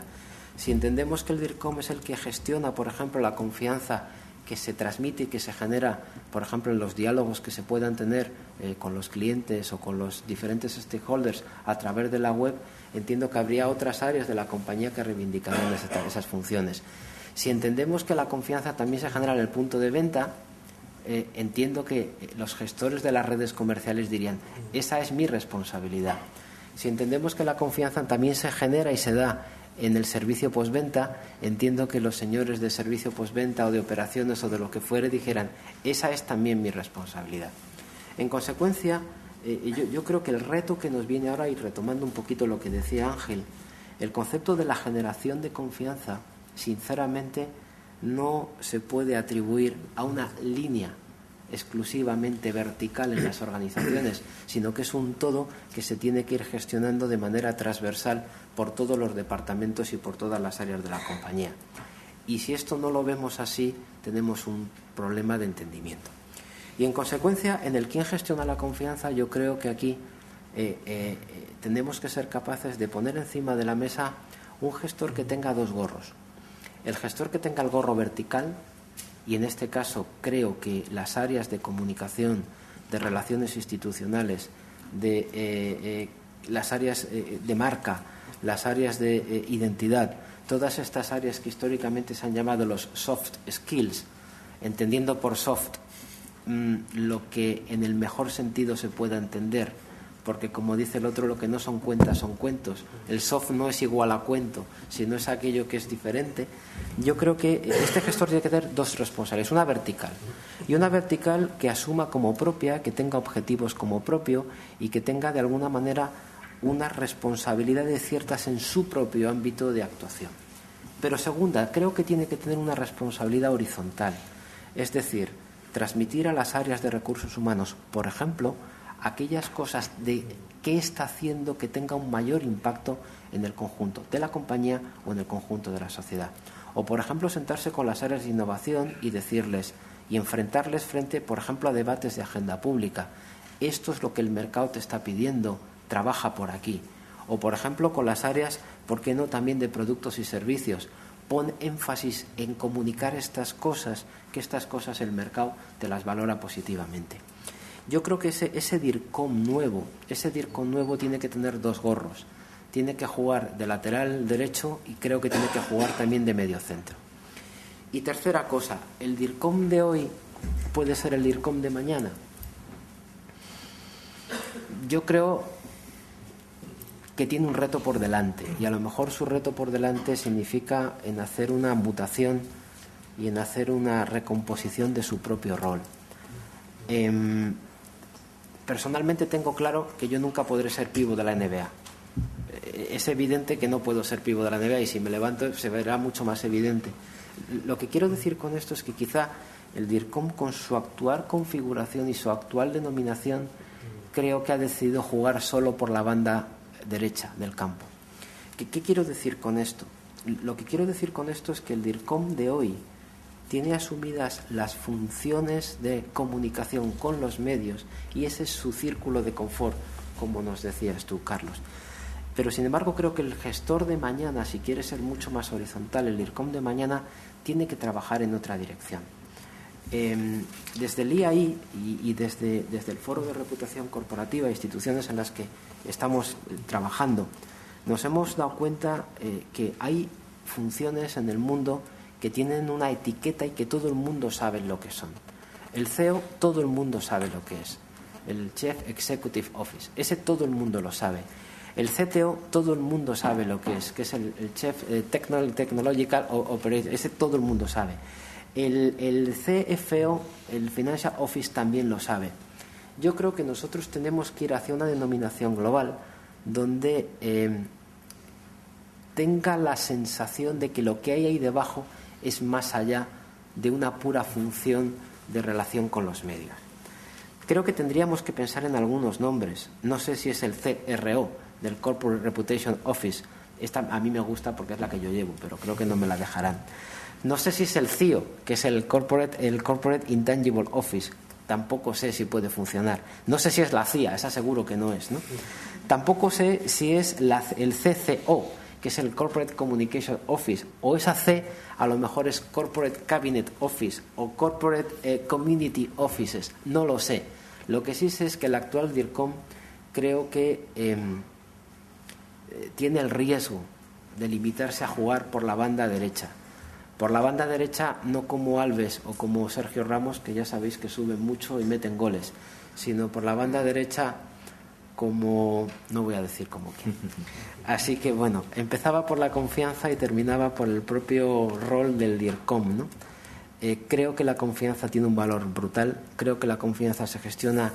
Si entendemos que el DIRCOM es el que gestiona, por ejemplo, la confianza que se transmite y que se genera, por ejemplo, en los diálogos que se puedan tener con los clientes o con los diferentes stakeholders a través de la web, entiendo que habría otras áreas de la compañía que reivindicarían esas funciones. Si entendemos que la confianza también se genera en el punto de venta, entiendo que los gestores de las redes comerciales dirían, esa es mi responsabilidad. Si entendemos que la confianza también se genera y se da en el servicio postventa, entiendo que los señores de servicio postventa o de operaciones o de lo que fuere dijeran, esa es también mi responsabilidad. En consecuencia, yo creo que el reto que nos viene ahora, y retomando un poquito lo que decía Ángel, el concepto de la generación de confianza, sinceramente, no se puede atribuir a una línea exclusivamente vertical en las organizaciones, sino que es un todo que se tiene que ir gestionando de manera transversal por todos los departamentos y por todas las áreas de la compañía. Y si esto no lo vemos así, tenemos un problema de entendimiento. Y en consecuencia, en el quién gestiona la confianza, yo creo que aquí tenemos que ser capaces de poner encima de la mesa un gestor que tenga dos gorros. El gestor que tenga el gorro vertical, y en este caso creo que las áreas de comunicación, de relaciones institucionales, de las áreas de marca, las áreas de identidad, todas estas áreas que históricamente se han llamado los soft skills, entendiendo por soft lo que en el mejor sentido se pueda entender, porque como dice el otro, lo que no son cuentas son cuentos. El soft no es igual a cuento, sino es aquello que es diferente. Yo creo que este gestor tiene que tener dos responsabilidades, una vertical y una vertical que asuma como propia, que tenga objetivos como propio y que tenga de alguna manera unas responsabilidades ciertas en su propio ámbito de actuación. Pero segunda, creo que tiene que tener una responsabilidad horizontal, es decir, transmitir a las áreas de recursos humanos, por ejemplo, aquellas cosas de qué está haciendo que tenga un mayor impacto en el conjunto de la compañía o en el conjunto de la sociedad. O, por ejemplo, sentarse con las áreas de innovación y decirles y enfrentarles frente, por ejemplo, a debates de agenda pública. Esto es lo que el mercado te está pidiendo, trabaja por aquí. O, por ejemplo, con las áreas, ¿por qué no?, también de productos y servicios. Pon énfasis en comunicar estas cosas, que estas cosas el mercado te las valora positivamente. Yo creo que ese DIRCOM nuevo tiene que tener dos gorros. Tiene que jugar de lateral derecho y creo que tiene que jugar también de medio centro. Y tercera cosa, ¿el DIRCOM de hoy puede ser el DIRCOM de mañana? Yo creo que tiene un reto por delante, y a lo mejor su reto por delante significa en hacer una mutación y en hacer una recomposición de su propio rol. Personalmente tengo claro que yo nunca podré ser pívot de la NBA. Es evidente que no puedo ser pívot de la NBA, y si me levanto se verá mucho más evidente. Lo que quiero decir con esto es que quizá el DIRCOM, con su actual configuración y su actual denominación, creo que ha decidido jugar solo por la banda derecha del campo. ¿Qué quiero decir con esto? Lo que quiero decir con esto es que el DIRCOM de hoy tiene asumidas las funciones de comunicación con los medios, y ese es su círculo de confort, como nos decías tú, Carlos. Pero sin embargo creo que el gestor de mañana, si quiere ser mucho más horizontal, el DIRCOM de mañana tiene que trabajar en otra dirección. Desde el IAI y desde el Foro de Reputación Corporativa, instituciones en las que estamos trabajando, nos hemos dado cuenta que hay funciones en el mundo que tienen una etiqueta y que todo el mundo sabe lo que son. El CEO, todo el mundo sabe lo que es. El Chief Executive Office, ese todo el mundo lo sabe. El CTO, todo el mundo sabe lo que es el Chief Technological Operator, ese todo el mundo sabe. El CFO, el Financial Office, también lo sabe. Yo creo que nosotros tenemos que ir hacia una denominación global donde tenga la sensación de que lo que hay ahí debajo es más allá de una pura función de relación con los medios. Creo que tendríamos que pensar en algunos nombres. No sé si es el CRO, del Corporate Reputation Office. Esta a mí me gusta porque es la que yo llevo, pero creo que no me la dejarán. No sé si es el CIO, que es el Corporate Intangible Office. Tampoco sé si puede funcionar. No sé si es la CIA, esa seguro que no es, ¿no? Tampoco sé si es el CCO, que es el Corporate Communication Office, o esa C a lo mejor es Corporate Cabinet Office o Corporate Community Offices. No lo sé. Lo que sí sé es que el actual DIRCOM creo que tiene el riesgo de limitarse a jugar por la banda derecha. Por la banda derecha, no como Alves o como Sergio Ramos, que ya sabéis que suben mucho y meten goles, sino por la banda derecha como... no voy a decir como quién. Así que bueno, empezaba por la confianza y terminaba por el propio rol del DIRCOM, ¿no? Creo que la confianza tiene un valor brutal, creo que la confianza se gestiona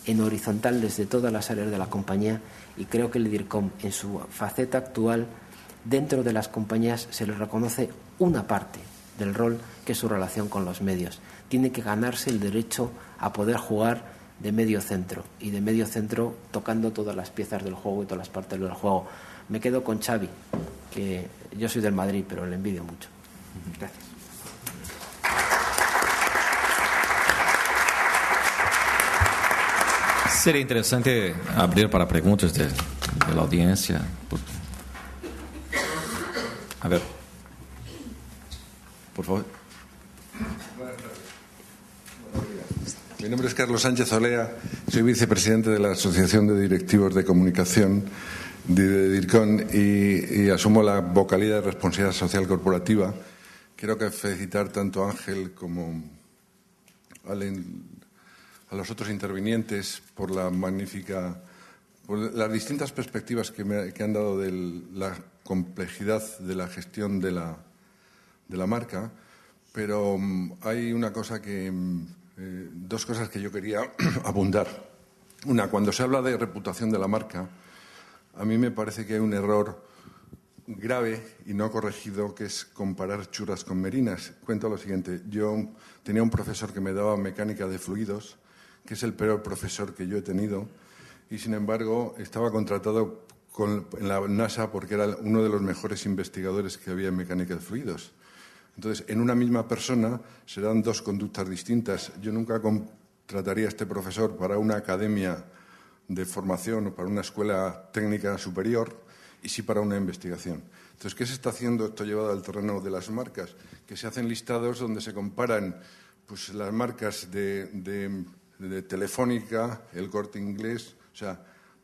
en horizontal desde todas las áreas de la compañía, y creo que el DIRCOM en su faceta actual dentro de las compañías se le reconoce una parte del rol que es su relación con los medios. Tiene que ganarse el derecho a poder jugar de medio centro, y de medio centro tocando todas las piezas del juego y todas las partes del juego. Me quedo con Xavi, que yo soy del Madrid, pero le envidio mucho. Gracias. Sería interesante abrir para preguntas de la audiencia. A ver, por favor. Mi nombre es Carlos Sánchez Olea, soy vicepresidente de la Asociación de Directivos de Comunicación de DIRCON y asumo la vocalía de responsabilidad social corporativa. Quiero felicitar tanto a Ángel como a los otros intervinientes por la magnífica, por las distintas perspectivas que han dado de la complejidad de la gestión de la marca, pero hay una cosa dos cosas que yo quería apuntar. Una, cuando se habla de reputación de la marca, a mí me parece que hay un error grave y no corregido, que es comparar churras con merinas. Cuento lo siguiente. Yo tenía un profesor que me daba mecánica de fluidos, que es el peor profesor que yo he tenido, y sin embargo estaba contratado en la NASA porque era uno de los mejores investigadores que había en mecánica de fluidos. Entonces, en una misma persona se dan dos conductas distintas. Yo nunca contrataría a este profesor para una academia de formación o para una escuela técnica superior, y sí para una investigación. Entonces, ¿qué se está haciendo esto llevado al terreno de las marcas? Que se hacen listados donde se comparan pues, las marcas de Telefónica, El Corte Inglés, o sea,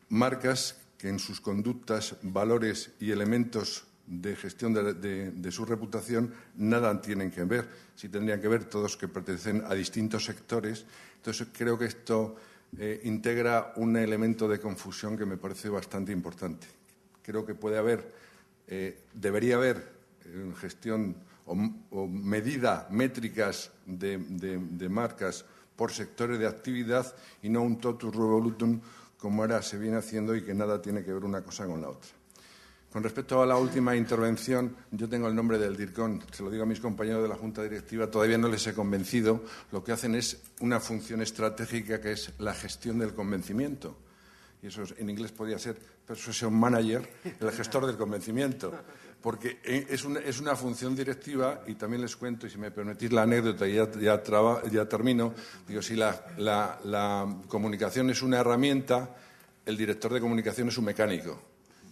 marcas que en sus conductas, valores y elementos de gestión de su reputación nada tienen que ver. Sí tendrían que ver todos que pertenecen a distintos sectores. Entonces, creo que esto integra un elemento de confusión que me parece bastante importante. Creo que debería haber gestión o medida, métricas de marcas por sectores de actividad y no un totus revolutum como ahora se viene haciendo y que nada tiene que ver una cosa con la otra. Con respecto a la última intervención, yo tengo el nombre del DIRCON, se lo digo a mis compañeros de la Junta Directiva, todavía no les he convencido. Lo que hacen es una función estratégica que es la gestión del convencimiento. Y eso en inglés podría ser Persuasion Manager, el gestor del convencimiento, porque es una función directiva. Y también les cuento, y si me permitís la anécdota, y ya termino, digo, si la comunicación es una herramienta, el director de comunicación es un mecánico.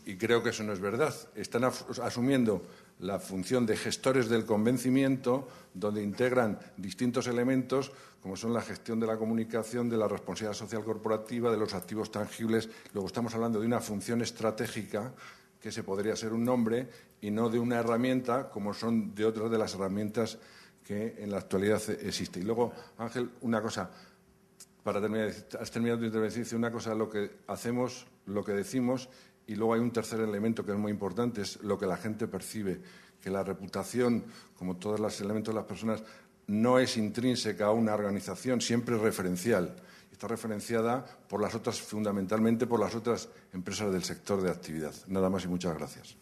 Y creo que eso no es verdad. Están asumiendo la función de gestores del convencimiento, donde integran distintos elementos, como son la gestión de la comunicación, de la responsabilidad social corporativa, de los activos tangibles. Luego estamos hablando de una función estratégica, que ese podría ser un nombre, y no de una herramienta, como son de otras de las herramientas que en la actualidad existen. Y luego, Ángel, una cosa, para terminar, has terminado tu intervención, dice una cosa, lo que hacemos, lo que decimos. Y luego hay un tercer elemento que es muy importante, es lo que la gente percibe, que la reputación, como todos los elementos de las personas, no es intrínseca a una organización, siempre es referencial. Está referenciada por las otras, fundamentalmente por las otras empresas del sector de actividad. Nada más y muchas gracias.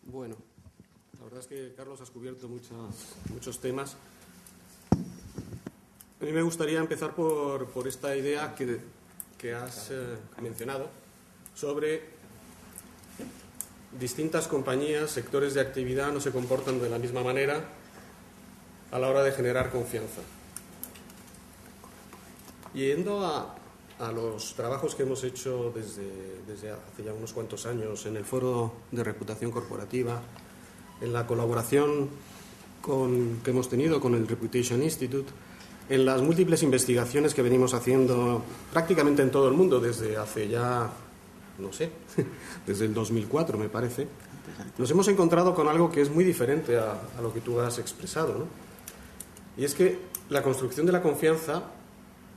Bueno, la verdad es que Carlos has cubierto muchos temas. A mí me gustaría empezar por esta idea que has mencionado sobre distintas compañías, sectores de actividad no se comportan de la misma manera a la hora de generar confianza. Yendo a los trabajos que hemos hecho desde hace ya unos cuantos años en el Foro de Reputación Corporativa, en la colaboración que hemos tenido con el Reputation Institute, en las múltiples investigaciones que venimos haciendo prácticamente en todo el mundo desde hace ya, no sé, desde el 2004 me parece, nos hemos encontrado con algo que es muy diferente a lo que tú has expresado, ¿no? Y es que la construcción de la confianza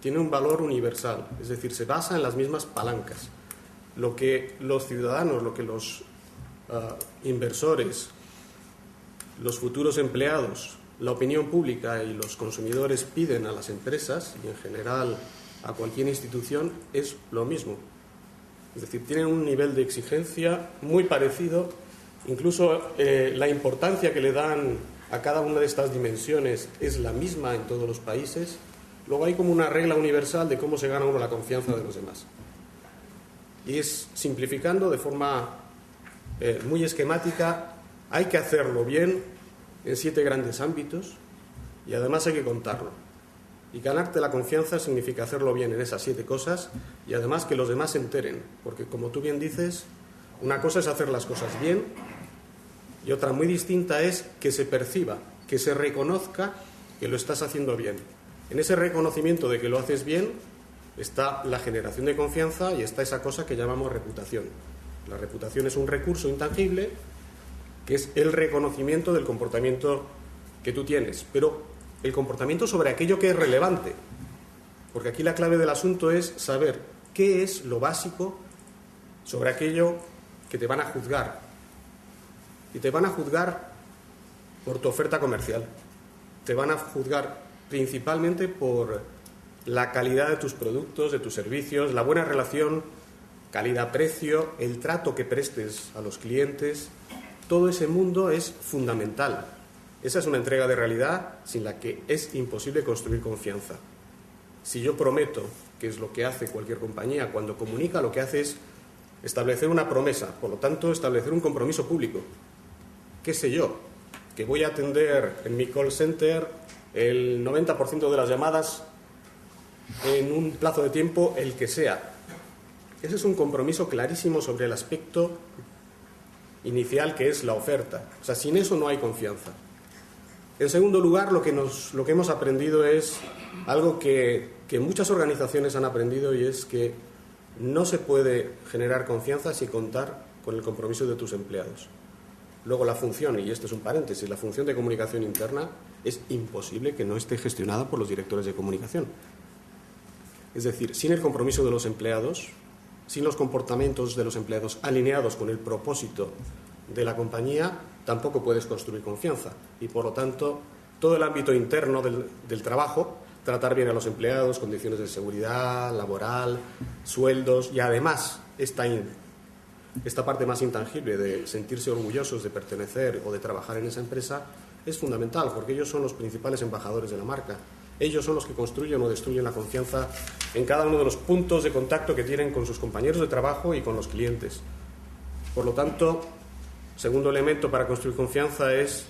tiene un valor universal, es decir, se basa en las mismas palancas. Lo que los ciudadanos, lo que los inversores, los futuros empleados, la opinión pública y los consumidores piden a las empresas y en general a cualquier institución es lo mismo. Es decir, tienen un nivel de exigencia muy parecido, incluso la importancia que le dan a cada una de estas dimensiones es la misma en todos los países. Luego hay como una regla universal de cómo se gana uno la confianza de los demás. Y es simplificando de forma muy esquemática, hay que hacerlo bien en 7 grandes ámbitos y además hay que contarlo. Y ganarte la confianza significa hacerlo bien en esas 7 cosas y además que los demás se enteren, porque como tú bien dices, una cosa es hacer las cosas bien Y otra muy distinta es que se perciba, que se reconozca que lo estás haciendo bien. En ese reconocimiento de que lo haces bien está la generación de confianza y está esa cosa que llamamos reputación. La reputación es un recurso intangible que es el reconocimiento del comportamiento que tú tienes, pero el comportamiento sobre aquello que es relevante, porque aquí la clave del asunto es saber qué es lo básico sobre aquello que te van a juzgar. Y te van a juzgar por tu oferta comercial, te van a juzgar principalmente por la calidad de tus productos, de tus servicios, la buena relación calidad-precio, el trato que prestes a los clientes. Todo ese mundo es fundamental. Esa es una entrega de realidad sin la que es imposible construir confianza. Si yo prometo, que es lo que hace cualquier compañía, cuando comunica lo que hace es establecer una promesa, por lo tanto establecer un compromiso público. ¿Qué sé yo? Que voy a atender en mi call center el 90% de las llamadas en un plazo de tiempo el que sea. Ese es un compromiso clarísimo sobre el aspecto inicial que es la oferta. O sea, sin eso no hay confianza. En segundo lugar, lo que hemos aprendido es algo que muchas organizaciones han aprendido, y es que no se puede generar confianza sin contar con el compromiso de tus empleados. Luego la función, y esto es un paréntesis, la función de comunicación interna es imposible que no esté gestionada por los directores de comunicación. Es decir, sin el compromiso de los empleados, sin los comportamientos de los empleados alineados con el propósito de la compañía, tampoco puedes construir confianza. Y por lo tanto, todo el ámbito interno del trabajo, tratar bien a los empleados, condiciones de seguridad, laboral, sueldos, y además esta parte más intangible de sentirse orgullosos de pertenecer o de trabajar en esa empresa es fundamental, porque ellos son los principales embajadores de la marca. Ellos son los que construyen o destruyen la confianza en cada uno de los puntos de contacto que tienen con sus compañeros de trabajo y con los clientes. Por lo tanto, segundo elemento para construir confianza es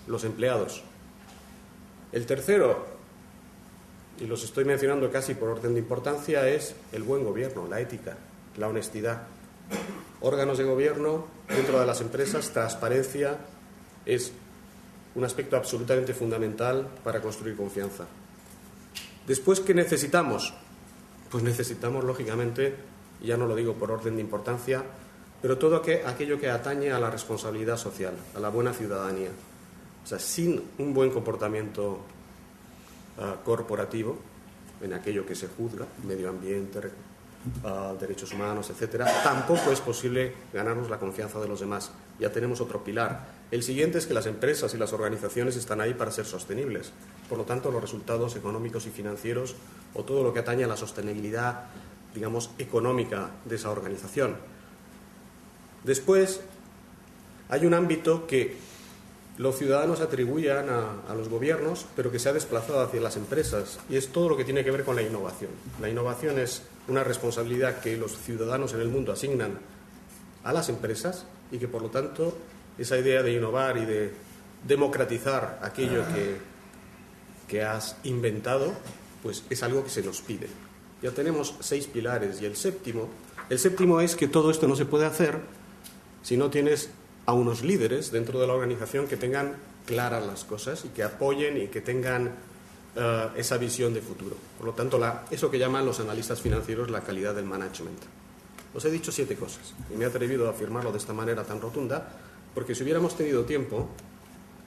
los empleados. El tercero, y los estoy mencionando casi por orden de importancia, es el buen gobierno, la ética, la honestidad. Órganos de gobierno dentro de las empresas, transparencia es un aspecto absolutamente fundamental para construir confianza. Después, ¿qué necesitamos? Pues necesitamos, lógicamente, y ya no lo digo por orden de importancia, pero todo aquello que atañe a la responsabilidad social, a la buena ciudadanía. O sea, sin un buen comportamiento corporativo, en aquello que se juzga, medio ambiente, derechos humanos, etcétera, tampoco es posible ganarnos la confianza de los demás. Ya tenemos otro pilar. El siguiente es que las empresas y las organizaciones están ahí para ser sostenibles. Por lo tanto, los resultados económicos y financieros, o todo lo que atañe a la sostenibilidad, digamos, económica de esa organización. Después, hay un ámbito que los ciudadanos atribuyan a los gobiernos, pero que se ha desplazado hacia las empresas, y es todo lo que tiene que ver con la innovación. La innovación es una responsabilidad que los ciudadanos en el mundo asignan a las empresas, y que, por lo tanto, esa idea de innovar y de democratizar aquello que has inventado, pues es algo que se nos pide. Ya tenemos 6 pilares, y el séptimo es que todo esto no se puede hacer si no tienes a unos líderes dentro de la organización que tengan claras las cosas y que apoyen y que tengan esa visión de futuro. Por lo tanto, eso que llaman los analistas financieros la calidad del management. Os he dicho 7 cosas y me he atrevido a afirmarlo de esta manera tan rotunda porque si hubiéramos tenido tiempo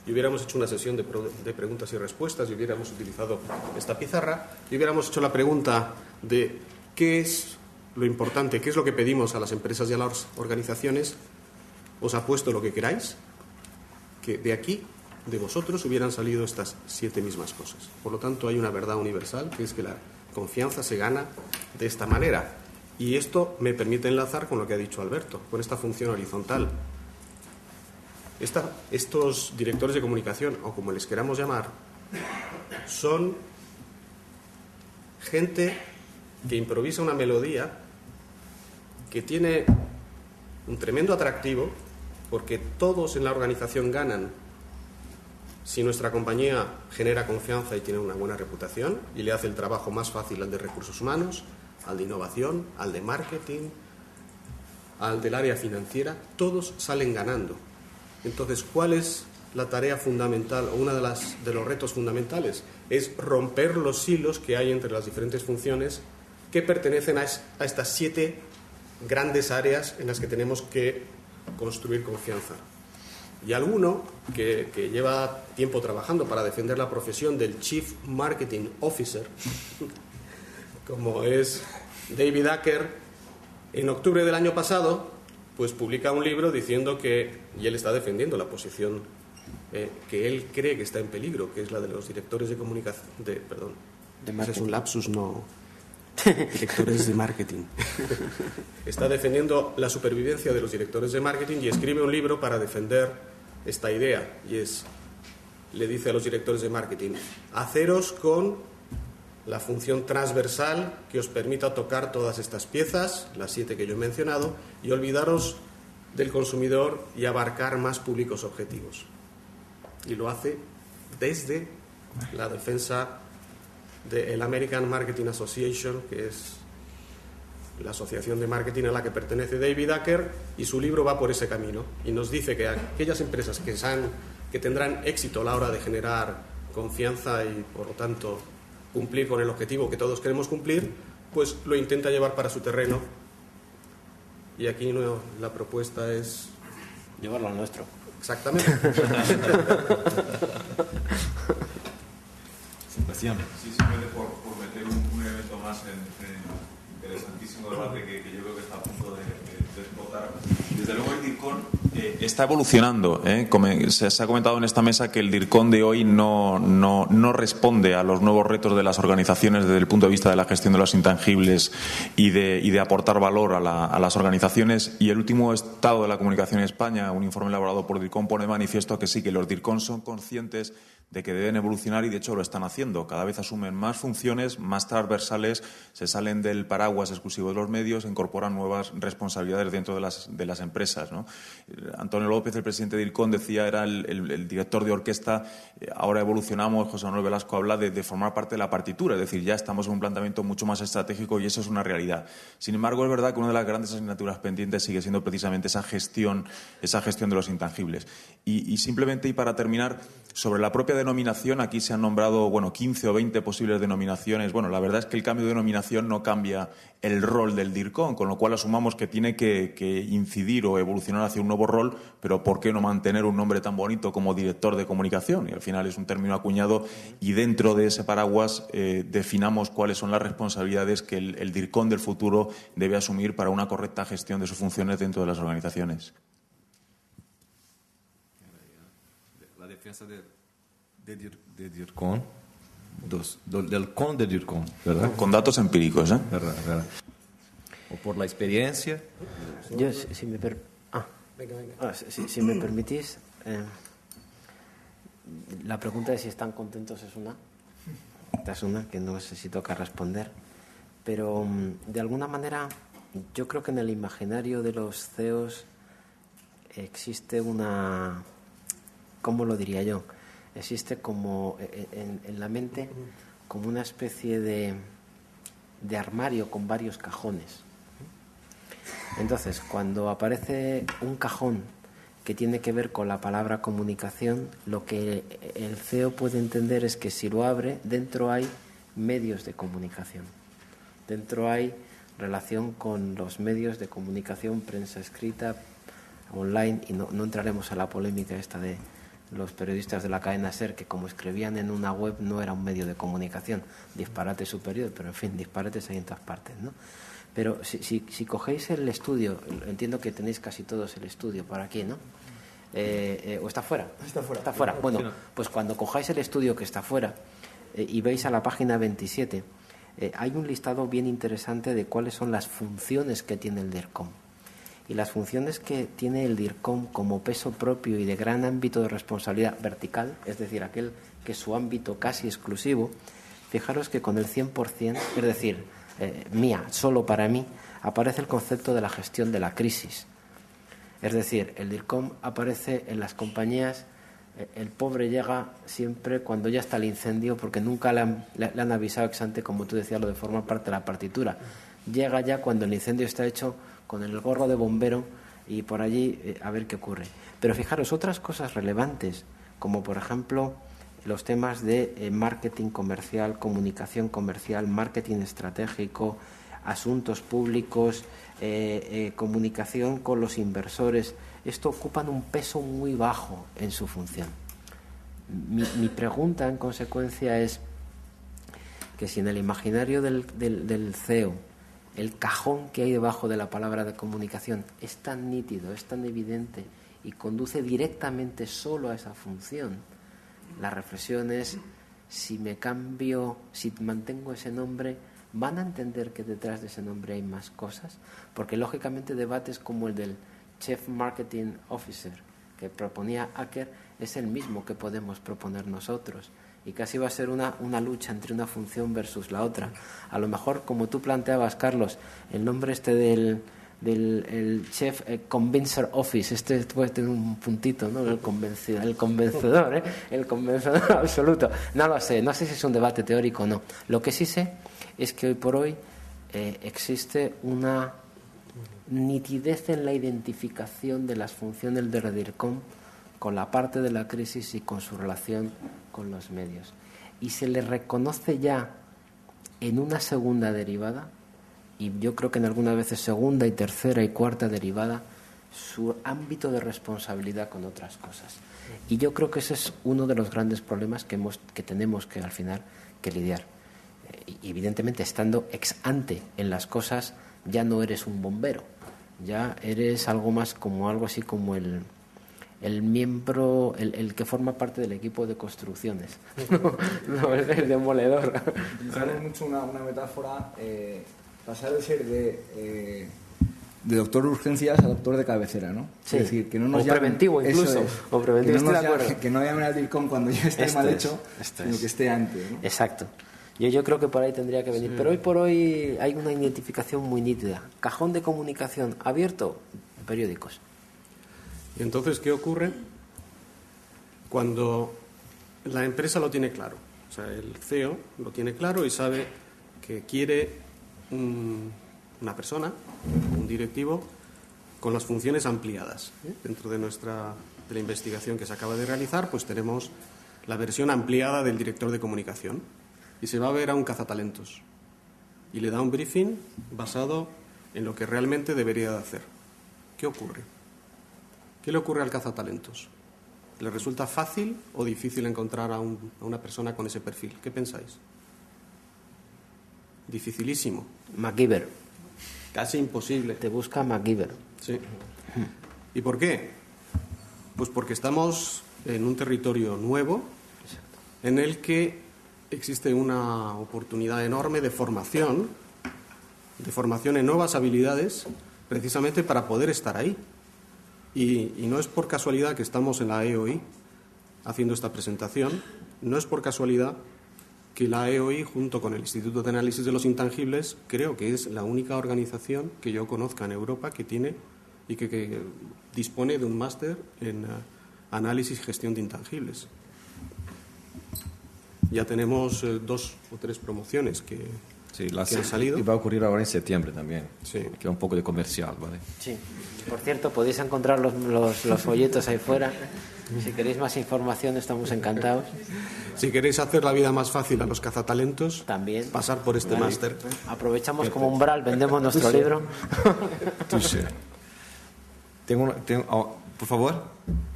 y hubiéramos hecho una sesión de preguntas y respuestas y hubiéramos utilizado esta pizarra y hubiéramos hecho la pregunta de qué es lo importante, qué es lo que pedimos a las empresas y a las organizaciones, os apuesto lo que queráis, que de aquí, de vosotros, hubieran salido estas 7 mismas cosas. Por lo tanto, hay una verdad universal, que es que la confianza se gana de esta manera. Y esto me permite enlazar con lo que ha dicho Alberto, con esta función horizontal. Estos directores de comunicación, o como les queramos llamar, son gente que improvisa una melodía que tiene un tremendo atractivo, porque todos en la organización ganan si nuestra compañía genera confianza y tiene una buena reputación y le hace el trabajo más fácil al de recursos humanos, al de innovación, al de marketing, al del área financiera. Todos salen ganando. Entonces, ¿cuál es la tarea fundamental o uno de los retos fundamentales? Es romper los hilos que hay entre las diferentes funciones que pertenecen a estas 7 grandes áreas en las que tenemos que construir confianza. Y alguno que lleva tiempo trabajando para defender la profesión del Chief Marketing Officer, como es David Acker, en octubre del año pasado, pues publica un libro diciendo y él está defendiendo la posición que él cree que está en peligro, que es la de los directores de comunicación, ese es un lapsus, no, directores de marketing. Está defendiendo la supervivencia de los directores de marketing y escribe un libro para defender esta idea, y le dice a los directores de marketing: haceros con la función transversal que os permita tocar todas estas piezas, las 7 que yo he mencionado, y olvidaros del consumidor y abarcar más públicos objetivos. Y lo hace desde la defensa del American Marketing Association, que es la asociación de marketing a la que pertenece David Acker, y su libro va por ese camino y nos dice que aquellas empresas que tendrán éxito a la hora de generar confianza y, por lo tanto, cumplir con el objetivo que todos queremos cumplir, pues lo intenta llevar para su terreno. Y aquí la propuesta es llevarlo al nuestro. Exactamente. Sebastián. Sí, simplemente por meter un elemento más en interesantísimo debate que yo creo que está a punto de explotar. Desde luego el DIRCON está evolucionando. Se ha comentado en esta mesa que el DIRCON de hoy no responde a los nuevos retos de las organizaciones desde el punto de vista de la gestión de los intangibles y de aportar valor a las organizaciones. Y el último estado de la comunicación en España, un informe elaborado por DIRCON, pone de manifiesto que sí, que los DIRCON son conscientes de que deben evolucionar y de hecho lo están haciendo. Cada vez asumen más funciones, más transversales, se salen del paraguas exclusivo de los medios e incorporan nuevas responsabilidades dentro de las empresas, ¿no? Antonio López, el presidente de DIRCON, decía, era el director de orquesta. Ahora evolucionamos, José Manuel Velasco habla de formar parte de la partitura, es decir, ya estamos en un planteamiento mucho más estratégico y eso es una realidad. Sin embargo, es verdad que una de las grandes asignaturas pendientes sigue siendo precisamente esa gestión de los intangibles. Y simplemente, y para terminar, sobre la propia denominación, aquí se han nombrado 15 o 20 posibles denominaciones. Bueno, la verdad es que el cambio de denominación no cambia el rol del DIRCON, con lo cual asumamos que tiene que incidir o evolucionar hacia un nuevo rol, pero ¿por qué no mantener un nombre tan bonito como director de comunicación? Y al final es un término acuñado y dentro de ese paraguas definamos cuáles son las responsabilidades que el DIRCON del futuro debe asumir para una correcta gestión de sus funciones dentro de las organizaciones. La defensa de DIRCON, del CON de DIRCON, ¿verdad? Con datos empíricos, ¿eh? ¿Verdad? O por la experiencia. Yo, si me permitís, la pregunta de si están contentos es una que no sé si toca responder, pero de alguna manera yo creo que en el imaginario de los CEOs existe una, ¿cómo lo diría yo? Existe como en la mente como una especie de armario con varios cajones. Entonces, cuando aparece un cajón que tiene que ver con la palabra comunicación, lo que el CEO puede entender es que si lo abre, dentro hay medios de comunicación. Dentro hay relación con los medios de comunicación, prensa escrita, online, y no entraremos a la polémica esta de los periodistas de la cadena SER, que como escribían en una web no era un medio de comunicación, disparate superior, pero en fin, disparates hay en todas partes, ¿no? Pero si cogéis el estudio, entiendo que tenéis casi todos el estudio por aquí, ¿no? ¿O está fuera? Está fuera. Está fuera. Bueno, pues cuando cojáis el estudio que está fuera y veis a la página 27, hay un listado bien interesante de cuáles son las funciones que tiene el DIRCOM. Y las funciones que tiene el DIRCOM como peso propio y de gran ámbito de responsabilidad vertical, es decir, aquel que es su ámbito casi exclusivo, fijaros que con el 100%, es decir, mía, solo para mí, aparece el concepto de la gestión de la crisis. Es decir, el DIRCOM aparece en las compañías, el pobre llega siempre cuando ya está el incendio, porque nunca le han avisado ex ante, como tú decías, lo de formar parte de la partitura. Llega ya cuando el incendio está hecho, con el gorro de bombero, y por allí a ver qué ocurre. Pero fijaros, otras cosas relevantes, como por ejemplo los temas de marketing comercial, comunicación comercial, marketing estratégico, asuntos públicos, comunicación con los inversores, esto ocupan un peso muy bajo en su función. Mi pregunta, en consecuencia, es que si en el imaginario del CEO el cajón que hay debajo de la palabra de comunicación es tan nítido, es tan evidente y conduce directamente solo a esa función, la reflexión es: si me cambio, si mantengo ese nombre, ¿van a entender que detrás de ese nombre hay más cosas? Porque lógicamente debates como el del Chief Marketing Officer que proponía Aker es el mismo que podemos proponer nosotros, y casi va a ser una lucha entre una función versus la otra. A lo mejor, como tú planteabas, Carlos, el nombre del Chief Convincer Office, este puede tener un puntito, ¿no? El convencedor, el convencedor absoluto. No lo sé, no sé si es un debate teórico o no. Lo que sí sé es que hoy por hoy existe una nitidez en la identificación de las funciones de Redircom con la parte de la crisis y con su relación con los medios. Y se le reconoce ya en una segunda derivada, y yo creo que en algunas veces segunda y tercera y cuarta derivada, su ámbito de responsabilidad con otras cosas. Y yo creo que ese es uno de los grandes problemas que tenemos que al final que lidiar. Y evidentemente, estando ex ante en las cosas, ya no eres un bombero, ya eres algo más como algo así como el miembro, el que forma parte del equipo de construcciones, no el demoledor. Utilizamos mucho una metáfora, pasar de ser de doctor de urgencias a doctor de cabecera, ¿no? Sí. Es decir, que no nos o preventivo incluso, o preventivo, que no llamen al DIRCOM cuando ya esté mal hecho, sino que esté antes, ¿no? Exacto. Yo creo que por ahí tendría que venir. Sí. Pero hoy por hoy hay una identificación muy nítida. Cajón de comunicación abierto, periódicos. Y entonces, ¿qué ocurre cuando la empresa lo tiene claro? O sea, el CEO lo tiene claro y sabe que quiere una persona, un directivo, con las funciones ampliadas. Dentro de la investigación que se acaba de realizar, pues tenemos la versión ampliada del director de comunicación. Y se va a ver a un cazatalentos y le da un briefing basado en lo que realmente debería de hacer. ¿Qué ocurre? ¿Qué le ocurre al cazatalentos? ¿Le resulta fácil o difícil encontrar a una persona con ese perfil? ¿Qué pensáis? Dificilísimo. MacGyver. Casi imposible. Te busca MacGyver. Sí. ¿Y por qué? Pues porque estamos en un territorio nuevo en el que existe una oportunidad enorme de formación en nuevas habilidades, precisamente para poder estar ahí. Y no es por casualidad que estamos en la EOI haciendo esta presentación, no es por casualidad que la EOI, junto con el Instituto de Análisis de los Intangibles, creo que es la única organización que yo conozca en Europa que tiene y que dispone de un máster en análisis y gestión de intangibles. Ya tenemos 2 o 3 promociones que han salido. Y va a ocurrir ahora en septiembre también, sí. Que es un poco de comercial, ¿vale? Sí. Por cierto, podéis encontrar los folletos ahí fuera. Si queréis más información, estamos encantados. Si queréis hacer la vida más fácil a los cazatalentos, también pasar por este máster. Aprovechamos como umbral, vendemos nuestro libro. Por favor,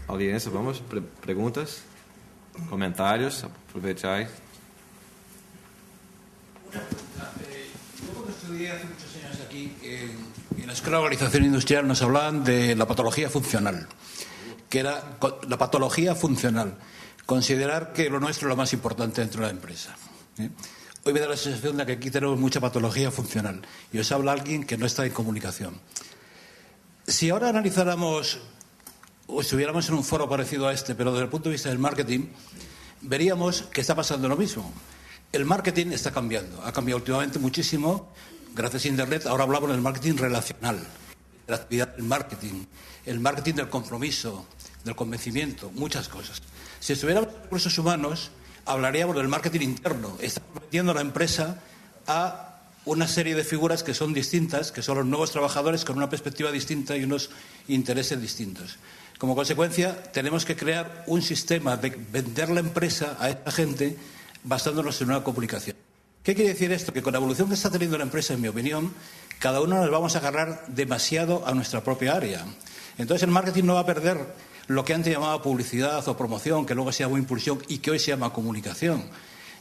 audiencia, vamos, preguntas, comentarios, aprovecháis. Yo cuando estudié hace muchos años aquí, en la Escuela de Organización Industrial nos hablaban de la patología funcional, que era la patología funcional, considerar que lo nuestro es lo más importante dentro de la empresa. Hoy me da la sensación de que aquí tenemos mucha patología funcional y os habla alguien que no está en comunicación. Si ahora analizáramos o estuviéramos en un foro parecido a este, pero desde el punto de vista del marketing, veríamos que está pasando lo mismo. El marketing está cambiando, ha cambiado últimamente muchísimo, gracias a Internet. Ahora hablamos del marketing relacional, de la actividad del marketing, el marketing del compromiso, del convencimiento, muchas cosas. Si estuviéramos en recursos humanos, hablaríamos del marketing interno. Estamos metiendo a la empresa a una serie de figuras que son distintas, que son los nuevos trabajadores con una perspectiva distinta y unos intereses distintos. Como consecuencia, tenemos que crear un sistema de vender la empresa a esta gente basándonos en una comunicación. ¿Qué quiere decir esto? Que con la evolución que está teniendo la empresa, en mi opinión, cada uno nos vamos a agarrar demasiado a nuestra propia área. Entonces el marketing no va a perder lo que antes llamaba publicidad o promoción, que luego se llamó impulsión y que hoy se llama comunicación.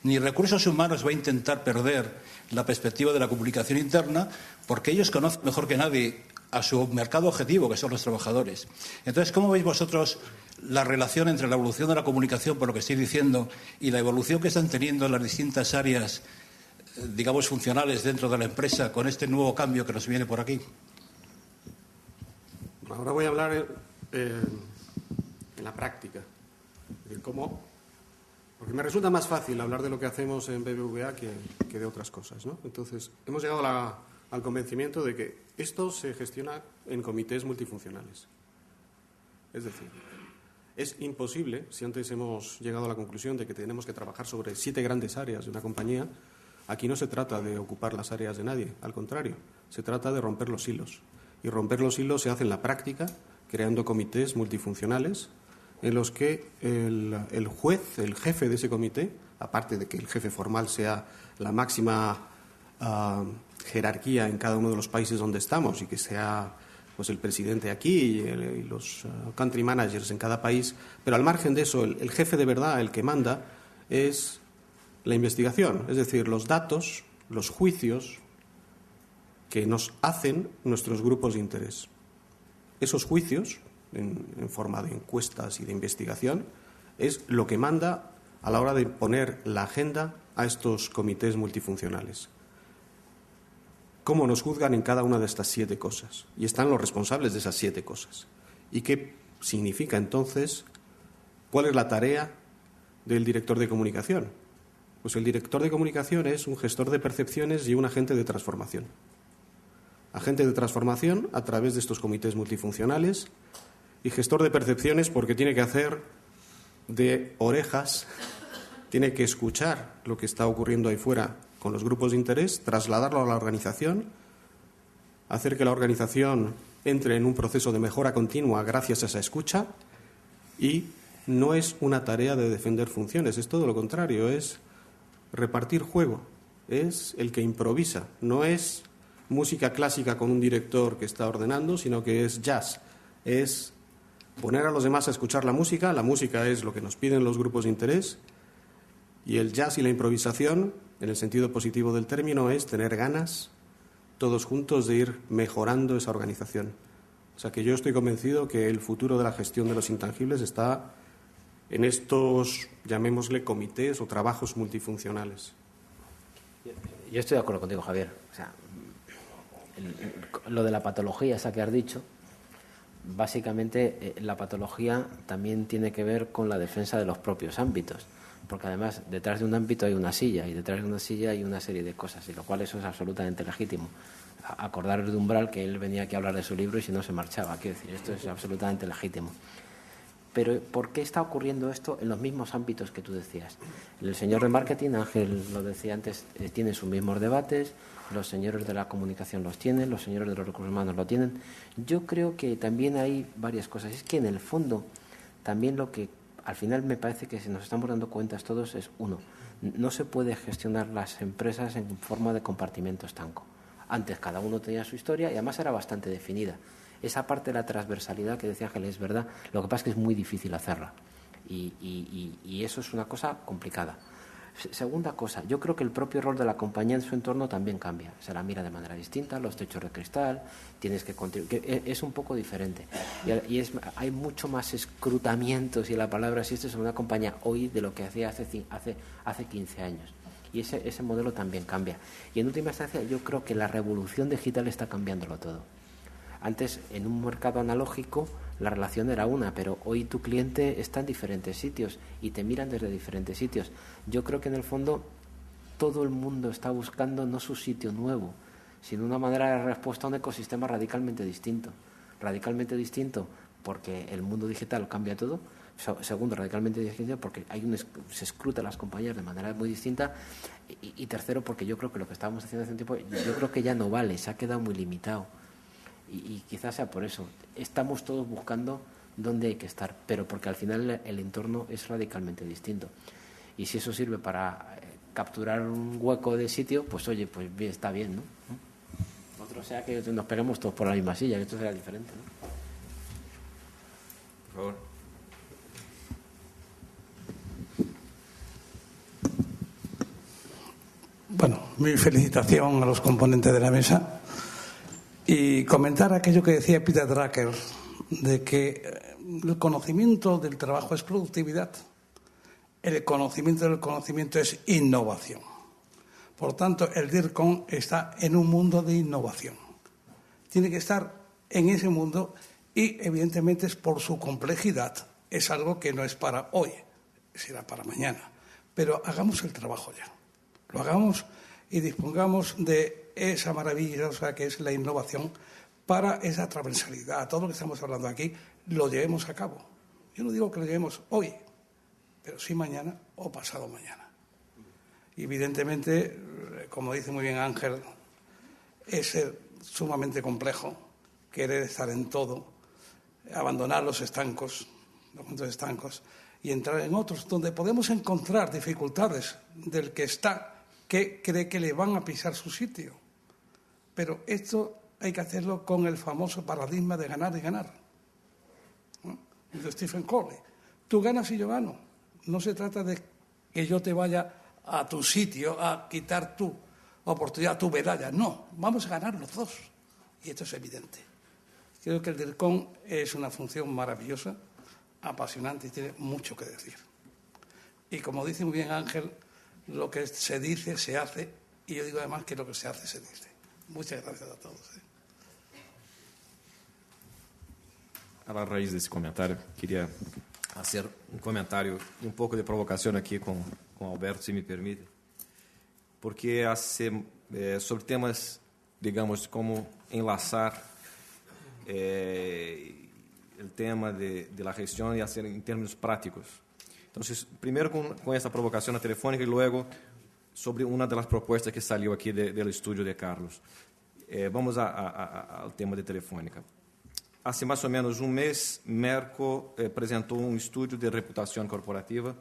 Ni recursos humanos va a intentar perder la perspectiva de la comunicación interna, porque ellos conocen mejor que nadie a su mercado objetivo, que son los trabajadores. Entonces, ¿cómo veis vosotros la relación entre la evolución de la comunicación, por lo que estoy diciendo, y la evolución que están teniendo las distintas áreas, digamos, funcionales dentro de la empresa con este nuevo cambio que nos viene por aquí? Ahora voy a hablar en la práctica, de cómo, porque me resulta más fácil hablar de lo que hacemos en BBVA que de otras cosas, ¿no? Entonces, hemos llegado al convencimiento de que esto se gestiona en comités multifuncionales. Es decir, es imposible, si antes hemos llegado a la conclusión de que tenemos que trabajar sobre 7 grandes áreas de una compañía, aquí no se trata de ocupar las áreas de nadie, al contrario, se trata de romper los hilos. Y romper los hilos se hace en la práctica, creando comités multifuncionales en los que el juez, el jefe de ese comité, aparte de que el jefe formal sea la máxima jerarquía en cada uno de los países donde estamos y que sea pues el presidente aquí y los country managers en cada país, pero al margen de eso, el jefe de verdad, el que manda, es la investigación, es decir, los datos, los juicios que nos hacen nuestros grupos de interés. Esos juicios, en forma de encuestas y de investigación, es lo que manda a la hora de poner la agenda a estos comités multifuncionales. Cómo nos juzgan en cada una de estas 7 cosas. Y están los responsables de esas 7 cosas. ¿Y qué significa entonces? ¿Cuál es la tarea del director de comunicación? Pues el director de comunicación es un gestor de percepciones y un agente de transformación. Agente de transformación a través de estos comités multifuncionales y gestor de percepciones porque tiene que hacer de orejas, tiene que escuchar lo que está ocurriendo ahí fuera con los grupos de interés, trasladarlo a la organización, hacer que la organización entre en un proceso de mejora continua gracias a esa escucha, y no es una tarea de defender funciones, es todo lo contrario, es repartir juego, es el que improvisa, no es música clásica con un director que está ordenando, sino que es jazz, es poner a los demás a escuchar la música es lo que nos piden los grupos de interés, y el jazz y la improvisación, en el sentido positivo del término, es tener ganas, todos juntos, de ir mejorando esa organización. O sea que yo estoy convencido que el futuro de la gestión de los intangibles está en estos, llamémosle, comités o trabajos multifuncionales. Yo estoy de acuerdo contigo, Javier. O sea, lo de la patología esa que has dicho, básicamente la patología también tiene que ver con la defensa de los propios ámbitos, porque además detrás de un ámbito hay una silla y detrás de una silla hay una serie de cosas, y lo cual eso es absolutamente legítimo. Acordaros de Umbral, que él venía aquí a hablar de su libro y si no se marchaba. Quiero decir, esto es absolutamente legítimo. Pero ¿por qué está ocurriendo esto en los mismos ámbitos que tú decías? El señor de marketing, Ángel lo decía antes, tiene sus mismos debates, los señores de la comunicación los tienen, los señores de los recursos humanos lo tienen. Yo creo que también hay varias cosas. Es que en el fondo también lo que al final me parece que si nos estamos dando cuentas todos es, uno, no se puede gestionar las empresas en forma de compartimento estanco. Antes cada uno tenía su historia y además era bastante definida. Esa parte de la transversalidad que decía Ángel es verdad, lo que pasa es que es muy difícil hacerla y eso es una cosa complicada. Segunda cosa, yo creo que el propio rol de la compañía en su entorno también cambia. Se la mira de manera distinta, los techos de cristal, tienes que contribuir, es un poco diferente. Y hay mucho más escrutamiento, si la palabra existe, sobre una compañía hoy de lo que hacía hace 15 años. Y ese modelo también cambia. Y en última instancia, yo creo que la revolución digital está cambiándolo todo. Antes, en un mercado analógico, la relación era una, pero hoy tu cliente está en diferentes sitios y te miran desde diferentes sitios. Yo creo que en el fondo todo el mundo está buscando no su sitio nuevo, sino una manera de respuesta a un ecosistema radicalmente distinto. Radicalmente distinto porque el mundo digital cambia todo, Segundo, radicalmente distinto porque se escruta las compañías de manera muy distinta. Y tercero, porque yo creo que lo que estábamos haciendo hace un tiempo, yo creo que ya no vale, se ha quedado muy limitado. Y quizás sea por eso. Estamos todos buscando dónde hay que estar, pero porque al final el entorno es radicalmente distinto. Y si eso sirve para capturar un hueco de sitio, pues oye, pues bien, está bien, ¿no? Otro sea que nos peguemos todos por la misma silla, que esto será diferente, ¿no? Por favor. Bueno, mi felicitación a los componentes de la mesa y comentar aquello que decía Peter Drucker, de que el conocimiento del trabajo es productividad, el conocimiento del conocimiento es innovación. Por tanto, el DIRCON está en un mundo de innovación. Tiene que estar en ese mundo y, evidentemente, es por su complejidad. Es algo que no es para hoy, será para mañana. Pero hagamos el trabajo ya. Lo hagamos y dispongamos de esa maravillosa que es la innovación para esa transversalidad. Todo lo que estamos hablando aquí lo llevemos a cabo. Yo no digo que lo llevemos hoy, pero sí mañana o pasado mañana. Y evidentemente, como dice muy bien Ángel, es sumamente complejo querer estar en todo, abandonar los momentos estancos y entrar en otros donde podemos encontrar dificultades del que está, que cree que le van a pisar su sitio. Pero esto hay que hacerlo con el famoso paradigma de ganar y ganar, ¿no? De Stephen Covey. Tú ganas y yo gano. No se trata de que yo te vaya a tu sitio a quitar tu oportunidad, tu medalla. No, vamos a ganar los dos. Y esto es evidente. Creo que el DIRCON es una función maravillosa, apasionante y tiene mucho que decir. Y como dice muy bien Ángel, lo que se dice se hace, y yo digo además que lo que se hace se dice. Muchas gracias a todos. A la raíz de ese comentario, quería hacer un comentario y un poco de provocación aquí con Alberto, si me permite, porque sobre temas, digamos, como enlazar el tema de la gestión y hacer en términos prácticos. Entonces, primero con esta provocación telefónica y luego sobre una de las propuestas que salió aquí del estudio de Carlos. Vamos al tema de Telefónica. Hace más o menos un mes, Merco presentó un estudio de reputación corporativa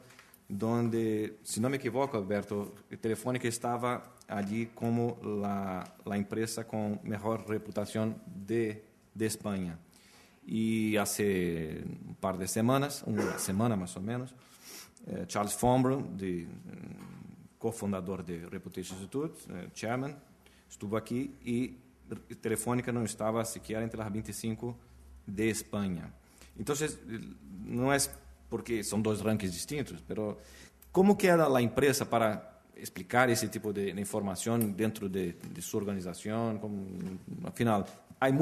donde, si no me equivoco, Alberto, Telefónica estaba allí como la empresa con mejor reputación de España. Y hace un par de semanas, una semana más o menos, Charles Fombrun, cofundador de Reputation Institute, chairman, estuvo aquí y Telefónica no estaba siquiera entre las 25 de España. Entonces, no es porque son dos rankings distintos, pero ¿cómo queda la empresa para explicar ese tipo de información dentro de su organización? Al final, hay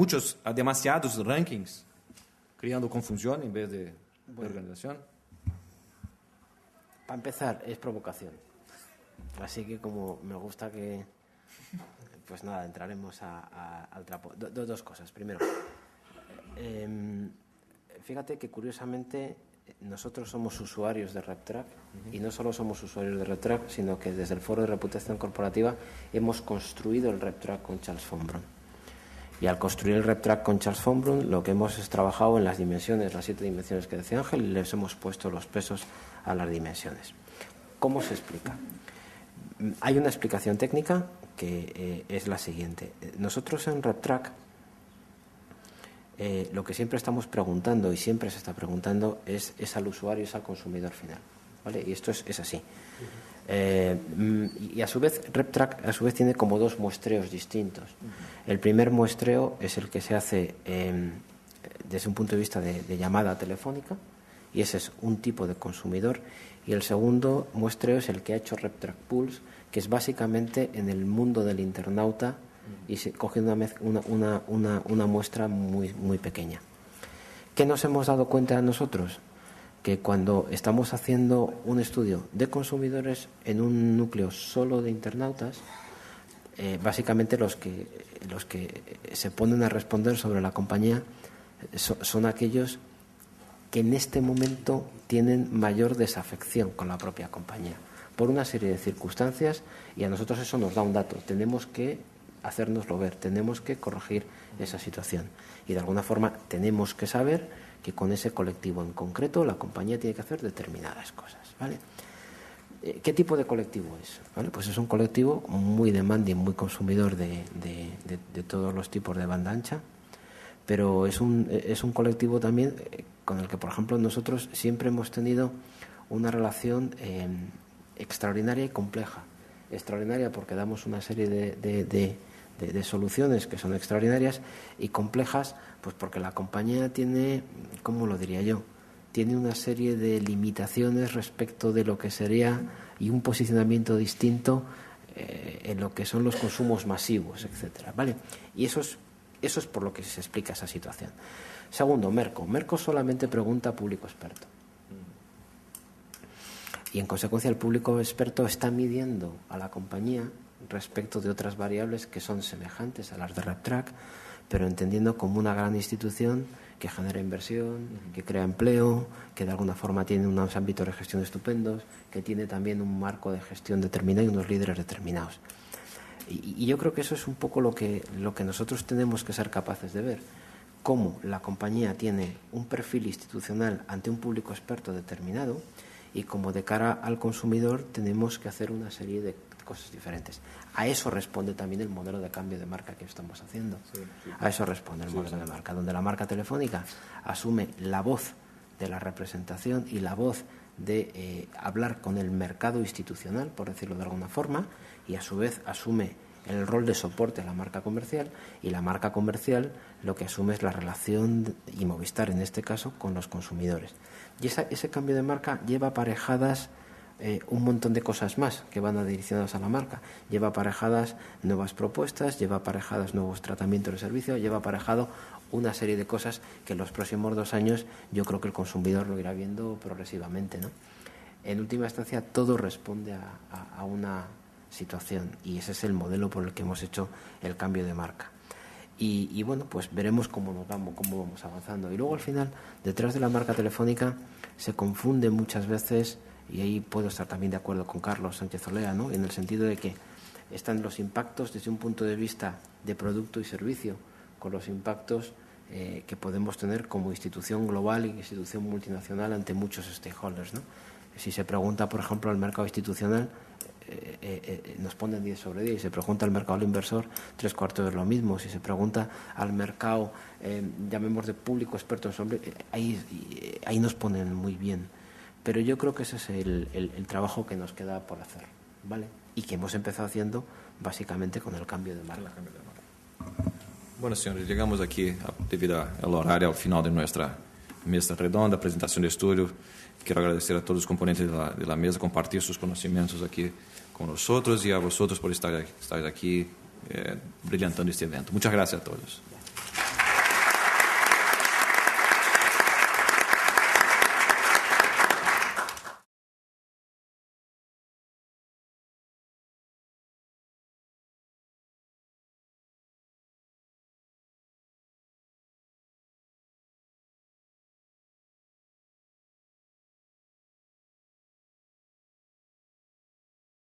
demasiados rankings creando confusión en vez de organización. Para empezar, es provocación. Así que como me gusta que... Pues nada, entraremos al trapo. Dos cosas. Primero, fíjate que curiosamente nosotros somos usuarios de RepTrak y no solo somos usuarios de RepTrak, sino que desde el Foro de Reputación Corporativa hemos construido el RepTrak con Charles Fombrun. Y al construir el RepTrak con Charles Fombrun, lo que hemos es trabajado en las dimensiones, las 7 dimensiones que decía Ángel, y les hemos puesto los pesos a las dimensiones. ¿Cómo se explica? Hay una explicación técnica que es la siguiente. Nosotros en RepTrak lo que siempre estamos preguntando y siempre se está preguntando es al usuario, es al consumidor final, ¿vale? Y esto es así. Y a su vez RepTrak tiene como dos muestreos distintos. El primer muestreo es el que se hace desde un punto de vista de llamada telefónica, y ese es un tipo de consumidor, y el segundo muestreo es el que ha hecho RepTrak Pulse, que es básicamente en el mundo del internauta y se coge una muestra muy, muy pequeña. ¿Qué nos hemos dado cuenta nosotros? Que cuando estamos haciendo un estudio de consumidores en un núcleo solo de internautas, básicamente los que se ponen a responder sobre la compañía son aquellos que en este momento tienen mayor desafección con la propia compañía, por una serie de circunstancias, y a nosotros eso nos da un dato. Tenemos que hacérnoslo ver, tenemos que corregir esa situación, y de alguna forma tenemos que saber que con ese colectivo en concreto la compañía tiene que hacer determinadas cosas, ¿vale? ¿Qué tipo de colectivo es? ¿Vale? Pues es un colectivo muy demanding, muy consumidor de todos los tipos de banda ancha, pero es un colectivo también con el que, por ejemplo, nosotros siempre hemos tenido una relación extraordinaria y compleja. Extraordinaria porque damos una serie de soluciones que son extraordinarias, y complejas pues porque la compañía tiene, ¿cómo lo diría yo?, tiene una serie de limitaciones respecto de lo que sería, y un posicionamiento distinto en lo que son los consumos masivos, etcétera, ¿vale? Y eso es por lo que se explica esa situación. Segundo, Merco. Merco solamente pregunta a público experto. Y en consecuencia el público experto está midiendo a la compañía respecto de otras variables que son semejantes a las de RepTrak, pero entendiendo como una gran institución que genera inversión, que crea empleo, que de alguna forma tiene unos ámbitos de gestión estupendos, que tiene también un marco de gestión determinado y unos líderes determinados. Y yo creo que eso es un poco lo que nosotros tenemos que ser capaces de ver, cómo la compañía tiene un perfil institucional ante un público experto determinado, y cómo de cara al consumidor tenemos que hacer una serie de cosas diferentes. A eso responde también el modelo de cambio de marca que estamos haciendo. A eso responde el modelo de marca, donde la marca Telefónica asume la voz de la representación y la voz de hablar con el mercado institucional, por decirlo de alguna forma, y a su vez asume el rol de soporte a la marca comercial, y la marca comercial lo que asume es la relación, y Movistar en este caso, con los consumidores. Y ese cambio de marca lleva aparejadas un montón de cosas más que van direccionadas a la marca. Lleva aparejadas nuevas propuestas, lleva aparejadas nuevos tratamientos de servicio, lleva aparejado una serie de cosas que en los próximos 2 años yo creo que el consumidor lo irá viendo progresivamente, ¿no? En última instancia, todo responde a una situación, y ese es el modelo por el que hemos hecho el cambio de marca. Y bueno, pues veremos cómo vamos avanzando. Y luego al final, detrás de la marca Telefónica se confunde muchas veces, y ahí puedo estar también de acuerdo con Carlos Sánchez Olea, ¿no?, en el sentido de que están los impactos desde un punto de vista de producto y servicio, con los impactos que podemos tener como institución global y institución multinacional ante muchos stakeholders, ¿no? Si se pregunta, por ejemplo, al mercado institucional, nos ponen 10 sobre 10. Si se pregunta al mercado del inversor, 3/4 es lo mismo. Si se pregunta al mercado, llamemos de público experto en sobre, ahí nos ponen muy bien. Pero yo creo que ese es el trabajo que nos queda por hacer, ¿vale? Y que hemos empezado haciendo básicamente con el cambio de marca. Bueno, señores, llegamos aquí debido al horario, al final de nuestra mesa redonda, presentación de estudio. Quiero agradecer a todos los componentes de la mesa, compartir sus conocimientos aquí con nosotros, y a vosotros por estar aquí brillantando este evento. Muchas gracias a todos.